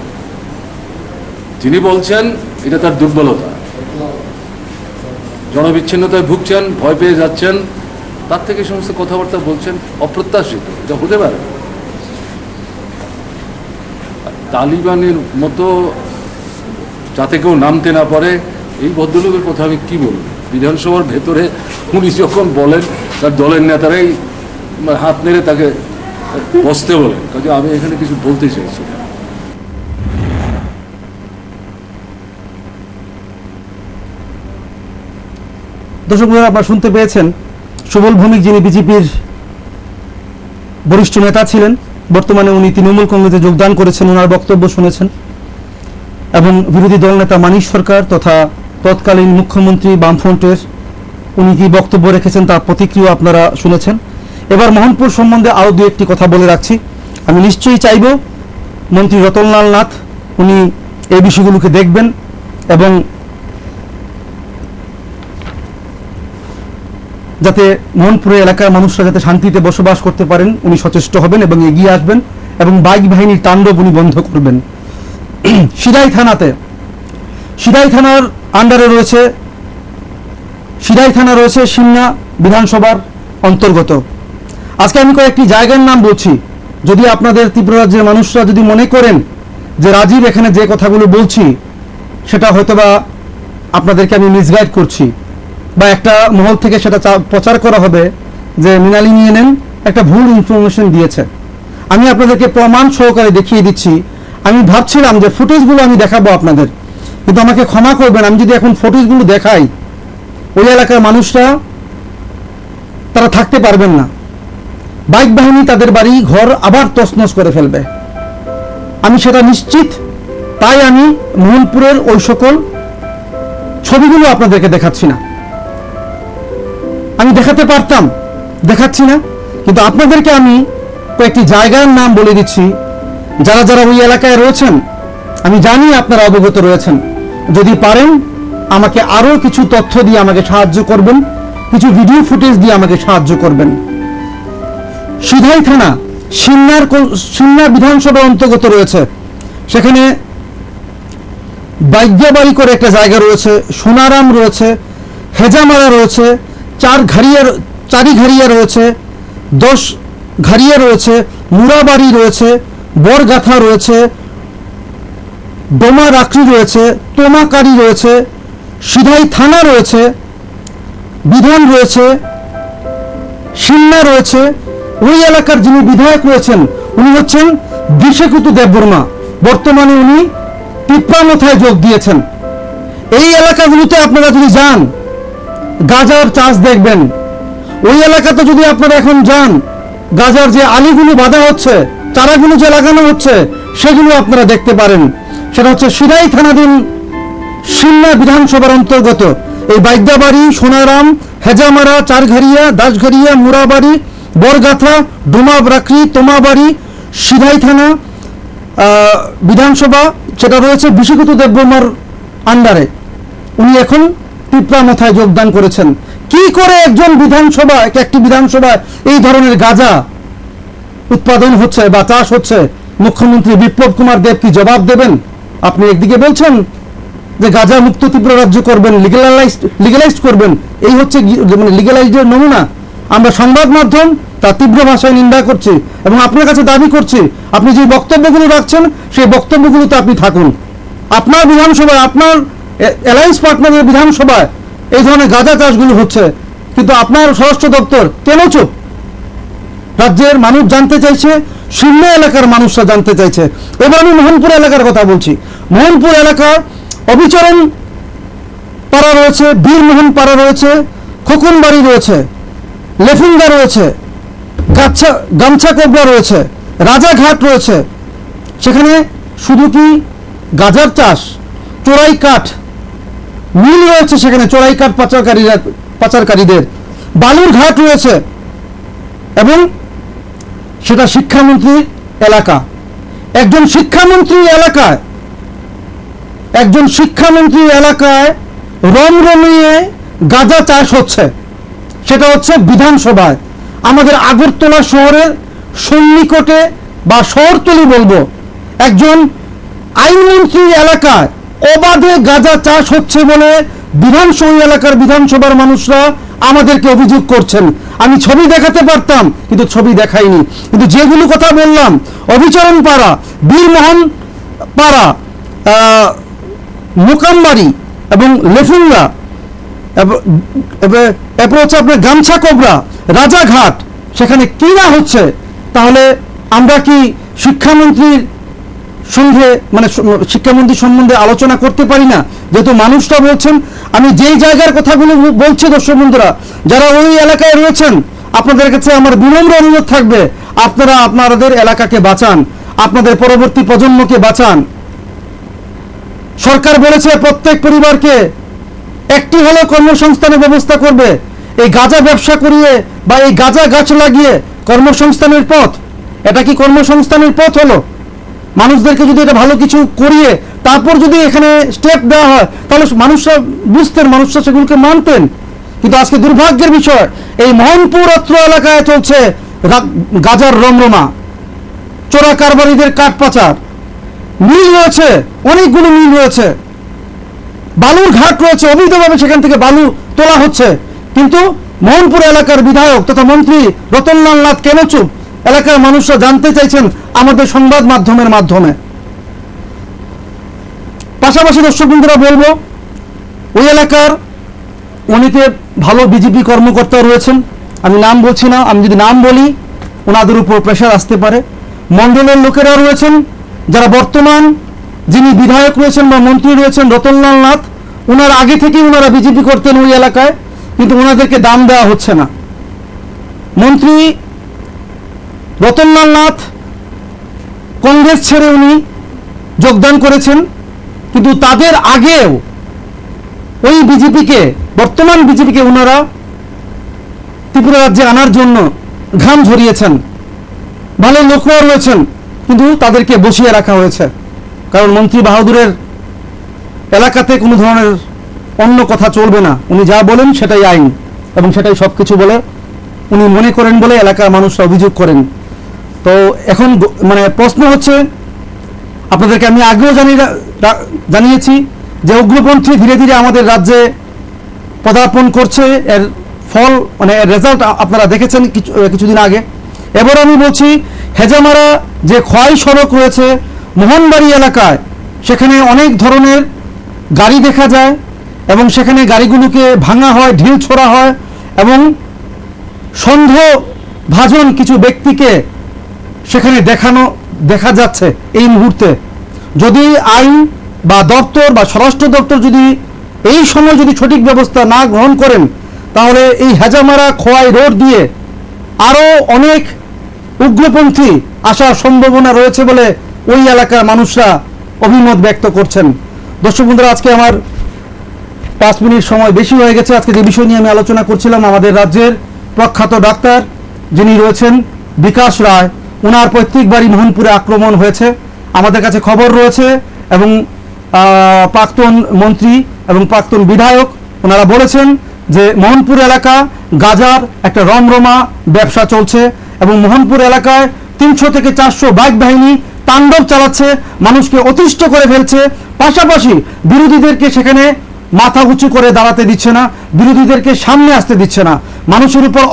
যিনি বলছেন এটা তার দুর্বলতা, জনবিচ্ছিন্নতায় ভুগছেন, ভয় পেয়ে যাচ্ছেন, তার থেকে সমস্ত কথাবার্তা বলছেন অপ্রত্যাশিত, এটা হতে পারে। তালিবানের মতো যাতে কেউ নামতে না পারে এই ভদ্রলোকের কথা আমি কি বলবো। বিধানসভার ভেতরে উনি যখন বলেন তার দলের নেতারাই হাত নেড়ে তাকে বসতে বলেন, কাজে আমি এখানে কিছু বলতে চাইছি না। দর্শক বন্ধুরা, আপনারা শুনতে পেয়েছেন সুবল ভৌমিক, যিনি বিজেপির বরিষ্ঠ নেতা ছিলেন, বর্তমানে উনি তৃণমূল কংগ্রেসে যোগদান করেছেন, ওনার বক্তব্য শুনেছেন। এবং বিরোধী দল নেতা মানিক সরকার তথা তৎকালীন মুখ্যমন্ত্রী বামফ্রন্টের উনি কি বক্তব্য রেখেছেন তার প্রতিক্রিয়া আপনারা শুনেছেন। এবার মোহনপুর সম্বন্ধে আরও দু একটি কথা বলে রাখছি। আমি নিশ্চয়ই চাইব মন্ত্রী রতনলাল নাথ উনি এই বিষয়গুলোকে দেখবেন এবং যাতে মোহনপুরের এলাকার মানুষরা যাতে শান্তিতে বসবাস করতে পারেন উনি সচেষ্ট হবেন এবং এগিয়ে আসবেন এবং বাইক বাহিনীর তাণ্ডব উনি বন্ধ করবেন। সিরাই থানার আন্ডারে রয়েছে, সিরাই থানা রয়েছে সিমনা বিধানসভার অন্তর্গত। আজকে আমি কয়েকটি জায়গার নাম বলছি, যদি আপনাদের ত্রিপুরা রাজ্যের মানুষরা যদি মনে করেন যে রাজীব এখানে যে কথাগুলো বলছি সেটা হয়তোবা আপনাদেরকে আমি মিসগাইড করছি বা একটা মহল থেকে সেটা প্রচার করা হবে যে মৃণালী নিয়ে নেন, একটা ভুল ইনফরমেশন দিয়েছে। আমি আপনাদেরকে প্রমাণ সহকারে দেখিয়ে দিচ্ছি। আমি ভাবছিলাম যে ফুটেজগুলো আমি দেখাবো আপনাদের, কিন্তু আমাকে ক্ষমা করবেন, আমি যদি এখন ফুটেজগুলো দেখাই ওই এলাকার মানুষরা তারা থাকতে পারবেন না। বাইক বাহিনী তাদের বাড়ি ঘর আবার তছনছ করে ফেলবে, আমি সেটা নিশ্চিত। তাই আমি মোহনপুরের ওই সকল ছবিগুলো আপনাদেরকে দেখাচ্ছি না। আমি দেখাতে পারতাম, দেখাচ্ছি না, কিন্তু আপনাদেরকে আমি কয়েকটি জায়গার নাম বলে দিচ্ছি। যারা যারা ওই এলাকায় রয়েছেন আমি জানি আপনারা অবগত রয়েছেন, যদি পারেন আমাকে আরো কিছু তথ্য দিয়ে আমাকে সাহায্য করবেন, কিছু ভিডিও ফুটেজ দিয়ে আমাকে সাহায্য করবেন। সিধাই থানা সিমনা বিধানসভার অন্তর্গত রয়েছে, সেখানে বাইজ্ঞাবাড়ি করে একটা জায়গা রয়েছে, সোনারাম রয়েছে, হেজামারা রয়েছে, চারিঘাড়িয়া রয়েছে, 10 ঘাড়িয়া রয়েছে, মুরাবাড়ি রয়েছে, বরগাথা রয়েছে, ডোমা রাকড়ি রয়েছে, তোমাকারি রয়েছে, সিধাই থানা রয়েছে, বিধান রয়েছে, সিমনা রয়েছে। ওই এলাকার যিনি বিধায়ক রয়েছেন উনি হচ্ছেন বিশেকুতু দেববর্মা, বর্তমানে উনি টিপ্রামথায় যোগ দিয়েছেন। এই এলাকাগুলোতে আপনারা যদি যান গাজার চাষ দেখবেন। ওই এলাকাতে যদি আপনারা এখন যান গাজার যে আলিগুলো বাঁধা হচ্ছে, চারাগুলো যে লাগানো হচ্ছে সেগুলো আপনারা দেখতে পারেন। সেটা হচ্ছে সিরাই থানাধীন সিমনা বিধানসভার অন্তর্গত এই বাইদ্যাবাড়ি, সোনারাম, হেজামারা, চারঘাড়িয়া, দাসঘাড়িয়া, মুরাবাড়ি, বরগাথা, ডোমা রাকড়ি, তোমাবাড়ি, সিধাই থানা বিধানসভা, সেটা রয়েছে বিশেকুতু দেববর্মার আন্ডারে। উনি এখন টিপ্রামথায় যোগদান করেছেন। কি করে একজন বিধানসভা, একটি বিধানসভায় এই ধরনের গাঁজা উৎপাদন হচ্ছে বা চাষ হচ্ছে, মুখ্যমন্ত্রী বিপ্লব কুমার দেব কি জবাব দেবেন? আপনি একদিকে বলছেন যে গাঁজা মুক্ত ত্রিপুরা রাজ্য করবেন, লিগ্যালাইজড করবেন, এই হচ্ছে মানে লিগ্যালাইজের নমুনা। আমরা সংবাদ মাধ্যম তা তীব্র ভাষায় নিন্দা করছি এবং আপনার কাছে দাবি করছি আপনি যে বক্তব্যগুলো রাখছেন সেই বক্তব্যগুলোতে আপনি থাকুন। আপনার বিধানসভায়, আপনার অ্যালায়েন্স পার্টনারের বিধানসভায় এই ধরনের গাঁজা চাষগুলো হচ্ছে, কিন্তু আপনার স্বরাষ্ট্র দপ্তর কেন চুপ? রাজ্যের মানুষ জানতে চাইছে, সিমনা এলাকার মানুষরা জানতে চাইছে। এবার আমি মোহনপুর এলাকার কথা বলছি। মোহনপুর এলাকার অবিচরণ পাড়া রয়েছে, বীরমোহন পাড়া রয়েছে, খোকনবাড়ি রয়েছে, লেফুঙ্গা রয়েছে, গামছা কোবরা রয়েছে, রাজাঘাট রয়েছে। সেখানে শুধু কি গাজার চাষ, চোরাই কাঠ মিল রয়েছে, সেখানে চোরাই কাঠ পাচারকারীদের বালুর ঘাট রয়েছে, এবং সেটা শিক্ষামন্ত্রীর এলাকা। একজন শিক্ষামন্ত্রী এলাকায় রমরমিয়ে গাঁজা চাষ হচ্ছে, সেটা হচ্ছে বিধানসভায়। আমাদের আগরতলা শহরের সন্নিকটে বা শহরতলি বলবো, একজন আইনমন্ত্রী এলাকায় অবাধে গাঁজা চাষ হচ্ছে বলে এলাকার বিধানসভার মানুষরা আমাদেরকে অভিযোগ করছেন। আমি ছবি দেখাতে পারতাম, কিন্তু ছবি দেখাইনি। কিন্তু যেগুলো কথা বললাম, অবিচরণ পাড়া, বীরমোহন পাড়া, মোকামবাড়ি এবং লেফুঙ্গা, এরপর হচ্ছে আপনার গামছা কোবরা, রাজাঘাট, সেখানে কি না হচ্ছে, তাহলে আমরা কি শিক্ষামন্ত্রীর সঙ্গে শিক্ষামন্ত্রী সম্বন্ধে আলোচনা করতে পারি না? যেহেতু মানুষরা বলছেন, আমি যেই জায়গার কথাগুলো বলছি দর্শক বন্ধুরা, যারা ওই এলাকায় রয়েছেন, আপনাদের কাছে আমার বিনম্র অনুরোধ থাকবে, আপনারা আপনাদের এলাকাকে বাঁচান, আপনাদের পরবর্তী প্রজন্মকে বাঁচান। সরকার বলেছে প্রত্যেক পরিবারকে একটি হলেও কর্মসংস্থানের ব্যবস্থা করবে। এই গাঁজা ব্যবসা করিয়ে বা এই গাঁজা গাছ লাগিয়ে কর্মসংস্থানের পথ, এটা কি কর্মসংস্থানের পথ হলো? মানুষদেরকে যদি এটা ভালো কিছু করিয়ে তারপর যদি এখানে স্টেপ দেওয়া হয়, তাহলে মানুষরা বুঝতেন, মানুষরা সেগুলোকে মানতেন। কিন্তু আজকে দুর্ভাগ্যের বিষয়, এই মোহনপুর অত্র এলাকায় চলছে গাজার রমরমা, চোরা কারবারিদের কাঠ পাচার, মিল রয়েছে, অনেকগুলো মিল রয়েছে, বালুর ঘাট রয়েছে, অবৈধভাবে সেখান থেকে বালু তোলা হচ্ছে। কিন্তু মোহনপুর এলাকার বিধায়ক তথা মন্ত্রী রতনলাল নাথ কেন চুপ? এলাকার মানুষরা জানতে চাইছেন আমাদের সংবাদ মাধ্যমের মাধ্যমে। পাশাপাশি দর্শক বন্ধুরা বলবো, ওই এলাকার অনেকে ভালো বিজেপি কর্মকর্তা রয়েছেন, আমি নাম বলছি না, আমি যদি নাম বলি ওনাদের উপর প্রেশার আসতে পারে। মন্ডলের লোকেরা রয়েছেন, যারা বর্তমান যিনি বিধায়ক রয়েছেন বা মন্ত্রী রয়েছেন রতনলাল নাথ, ওনার আগে থেকেই ওনারা বিজেপি করতেন ওই এলাকায়, কিন্তু ওনাদেরকে দাম দেওয়া হচ্ছে না। মন্ত্রী রতনলাল নাথ কংগ্রেস ছেড়ে উনি যোগদান করেছেন, কিন্তু তাদের আগেও ওই বিজেপিকে, বর্তমান বিজেপিকে ওনারা ত্রিপুরা রাজ্যে আনার জন্য ঘাম ঝরিয়েছেন। ভালো লোকরা রয়েছেন, কিন্তু তাদেরকে বসিয়ে রাখা হয়েছে, কারণ মন্ত্রী বাহাদুরের এলাকাতে কোনো ধরনের অন্য কথা চলবে না। উনি যা বলেন সেটাই আইন এবং সেটাই সবকিছু বলে উনি মনে করেন বলে এলাকার মানুষরা অভিযোগ করেন। তো এখন প্রশ্ন হচ্ছে, আপনাদেরকে আমি আগেও জানিয়েছি যে উগ্রপন্থী ধীরে ধীরে আমাদের রাজ্যে পদার্পণ করছে। এর ফল এর রেজাল্ট আপনারা দেখেছেন কিছুদিন আগে। এবার আমি বলছি, হেজামারা যে খোয়াই সড়ক রয়েছে মোহনবাড়ি এলাকায়, সেখানে অনেক ধরনের গাড়ি দেখা যায় এবং সেখানে গাড়িগুলোকে ভাঙা হয়, ঢিল ছোড়া হয় এবং সন্দেহভাজন কিছু ব্যক্তিকে সেখানে দেখা যাচ্ছে এই মুহূর্তে। যদি আইন বা দপ্তর বা স্বরাষ্ট্র দপ্তর যদি এই সময় যদি সঠিক ব্যবস্থা না গ্রহণ করেন, তাহলে এই হেজামারা খোয়াই রোড দিয়ে আরও অনেক উগ্রপন্থী আসার সম্ভাবনা রয়েছে বলে ওই এলাকার মানুষরা অভিমত ব্যক্ত করছেন। দর্শক বন্ধুরা, আজকে আমার 5 মিনিট সময় বেশি হয়ে গেছে। আজকে যে বিষয় নিয়ে আমি আলোচনা করছিলাম, আমাদের রাজ্যের প্রখ্যাত ডাক্তার যিনি রয়েছেন বিকাশ রায়, ওনার পৈতৃক বাড়ি মোহনপুরে আক্রমণ হয়েছে। আমাদের কাছে খবর রয়েছে এবং প্রাক্তন মন্ত্রী এবং প্রাক্তন বিধায়ক ওনারা বলেছেন যে মোহনপুর এলাকা গাজার একটা রমরমা ব্যবসা চলছে এবং মোহনপুর এলাকায় 300 থেকে 400 বাইক বাহিনী তাণ্ডব চালাচ্ছে, মানুষকে অতিষ্ঠ করে ফেলছে। পাশাপাশি বিরোধীদেরকে সেখানে মাথা উঁচু করে দাঁড়াতে দিচ্ছে না, বিরোধীদেরকে সামনে আসতে দিচ্ছে না, মানুষের উপর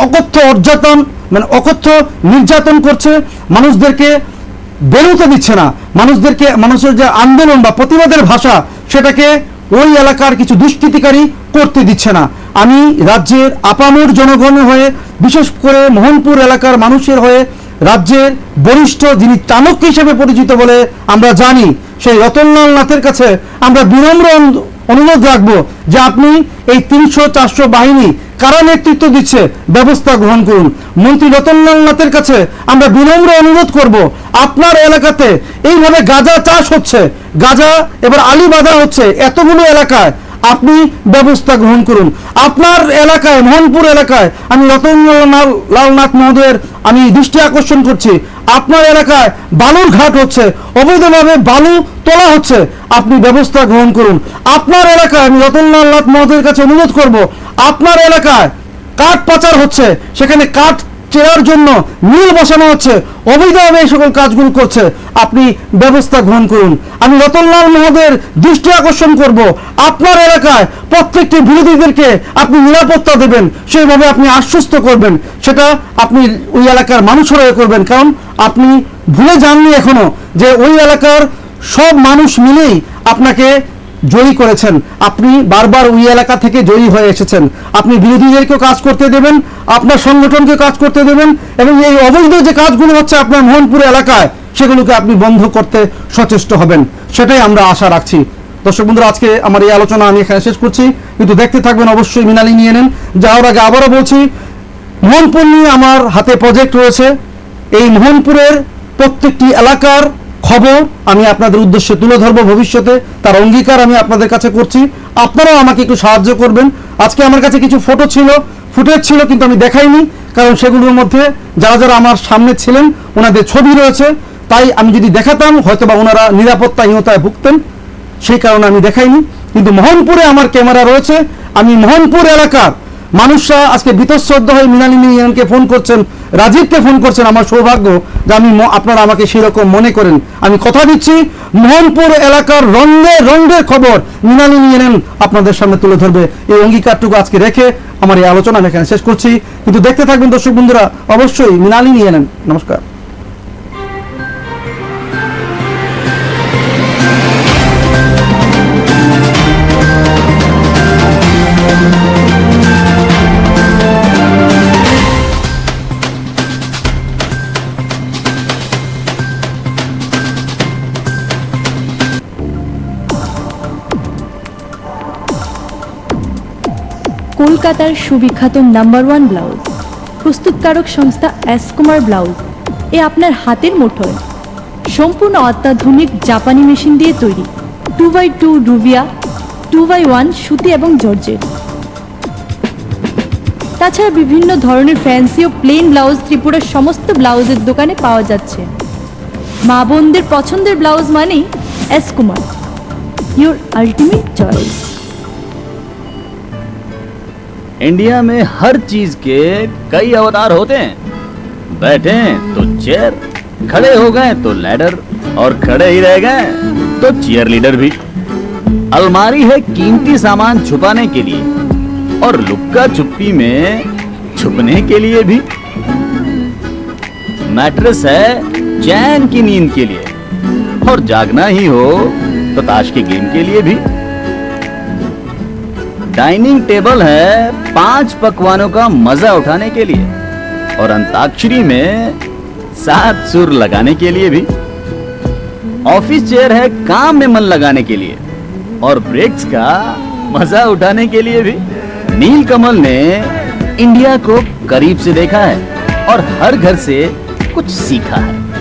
অকথ্য নির্যাতন করছে, মানুষদেরকে বেরোতে দিচ্ছে না, মানুষের যে আন্দোলন বা প্রতিবাদের ভাষা সেটাকে ওই এলাকার কিছু দুষ্কৃতিকারী করতে দিচ্ছে না। আমি রাজ্যের আপামর জনগণের হয়ে, বিশেষ করে মোহনপুর এলাকার মানুষের হয়ে, রাজ্যের বরিষ্ঠ যিনি চাণক্য হিসেবে পরিচিত বলে আমরা জানি, সেই রতনলাল নাথের কাছে আমরা বিনম্র অনুরোধ রাখবো যে আপনি এই 300-400 বাহিনী কারা নেতৃত্ব দিচ্ছে ব্যবস্থা গ্রহণ করুন। মন্ত্রী রতনলাল নাথের কাছে আমরা বিনম্র অনুরোধ করব, আপনার এলাকাতে এইভাবে গাঁজা চাষ হচ্ছে, গাঁজা এবার আলি বাঁধা হচ্ছে এতগুলো এলাকায়, আপনি ব্যবস্থা গ্রহণ করুন। আপনার এলাকায়, মোহনপুর এলাকায়, আমি রতনলাল নাথ মহোদয়ের আমি দৃষ্টি আকর্ষণ করছি, আপনার এলাকায় বালুর ঘাট হচ্ছে, অবৈধভাবে বালু তোলা হচ্ছে, আপনি ব্যবস্থা গ্রহণ করুন। আপনার এলাকায় আমি রতনলাল নাথ মহোদয়ের কাছে অনুরোধ করব, আপনার এলাকায় কাঠ পাচার হচ্ছে, সেখানে কাঠ চেরার জন্য মিল বসানো হচ্ছে, অবৈধভাবে এই সকল কাজগুলো করছে, আপনি ব্যবস্থা গ্রহণ করুন। আমি রতনলাল মহোদয়ের দৃষ্টি আকর্ষণ করব, আপনার এলাকায় প্রত্যেকটি বিরোধীদেরকে আপনি নিরাপত্তা দেবেন, সেইভাবে আপনি আশ্বস্ত করবেন, সেটা আপনি ওই এলাকার মানুষেরা করবেন। কারণ আপনি ভুলে যাননি এখনো যে ওই এলাকার সব মানুষ মিলেই আপনাকে জয়ী করেছেন, আপনি বারবার ওই এলাকা থেকে জয়ী হয়ে এসেছেন। আপনি বিরোধীদেরকেও কাজ করতে দেবেন, আপনার সংগঠনকে কাজ করতে দেবেন, এবং এই অবৈধ যে কাজগুলো হচ্ছে আপনার মোহনপুর এলাকায়, সেগুলোকে আপনি বন্ধ করতে সচেষ্ট হবেন, সেটাই আমরা আশা রাখছি। দর্শক বন্ধুরা, আজকে আমার এই আলোচনা আমি এখানে শেষ করছি, কিন্তু দেখতে থাকবেন অবশ্যই মৃণালী নিয়ে নেন। যাওয়ার আগে আবারও বলছি, মোহনপুর নিয়ে আমার হাতে প্রজেক্ট রয়েছে, এই মোহনপুরের প্রত্যেকটি এলাকার খবর আমি আপনাদের উদ্দেশ্যে তুলে ধরবো ভবিষ্যতে, তার অঙ্গীকার আমি আপনাদের কাছে করছি। আপনারাও আমাকে একটু সাহায্য করবেন। আজকে আমার কাছে কিছু ফুটেজ ছিল, কিন্তু আমি দেখাইনি, কারণ সেগুলোর মধ্যে যারা যারা আমার সামনে ছিলেন ওনাদের ছবি রয়েছে, তাই আমি যদি দেখাতাম হয়তো বা ওনারা নিরাপত্তাহীনতায় ভুগতেন, সেই কারণে আমি দেখাইনি। কিন্তু মোহনপুরে আমার ক্যামেরা রয়েছে, আমি মোহনপুর এলাকার মানুষরা আজকে বীতশ্রদ্ধ হয়ে মৃণালী ইউনিয়নকে ফোন করছেন, রাজীবকে ফোন করছেন। আমার সৌভাগ্য যে আপনারা আমাকে সেরকম মনে করেন। আমি কথা দিচ্ছি, মোহনপুর এলাকার রঙের খবর মৃণালী ইউনিয়ন আপনাদের সামনে তুলে ধরবে। এই অঙ্গীকারটুকু আজকে রেখে আমার এই আলোচনা আমি এখানে শেষ করছি, কিন্তু দেখতে থাকবেন দর্শক বন্ধুরা অবশ্যই মৃণালী ইউনিয়ন। নমস্কার। কলকাতার সুবিখ্যাত নাম্বার 1 ব্লাউজ প্রস্তুতকারক সংস্থা এস কুমার ব্লাউজ এ আপনার হাতের মুঠোয় সম্পূর্ণ অত্যাধুনিক জাপানি মেশিন দিয়ে তৈরি 2x2 রুবিয়া, 2x1 সুতি এবং জর্জেট। তাছাড়া বিভিন্ন ধরনের ফ্যান্সি ও প্লেন ব্লাউজ ত্রিপুরার সমস্ত ব্লাউজের দোকানে পাওয়া যাচ্ছে। মা বোনদের পছন্দের ব্লাউজ মানেই S Kumar, your ultimate choice. India में हर चीज के कई अवतार होते हैं। बैठे तो चेयर, खड़े हो गए तो लैडर, और खड़े ही रह गए तो चेयर लीडर भी। अलमारी है कीमती सामान छुपाने के लिए, और लुक्का छुपी में छुपने के लिए भी। मैट्रेस है चैन की नींद के लिए, और जागना ही हो तो ताश के गेम के लिए भी। डाइनिंग टेबल है 5 पकवानों का मजा उठाने के लिए, और अंताक्षरी में 7 सुर लगाने के लिए भी। ऑफिस चेयर है काम में मन लगाने के लिए, और ब्रेक्स का मजा उठाने के लिए भी। नीलकमल ने इंडिया को करीब से देखा है और हर घर से कुछ सीखा है।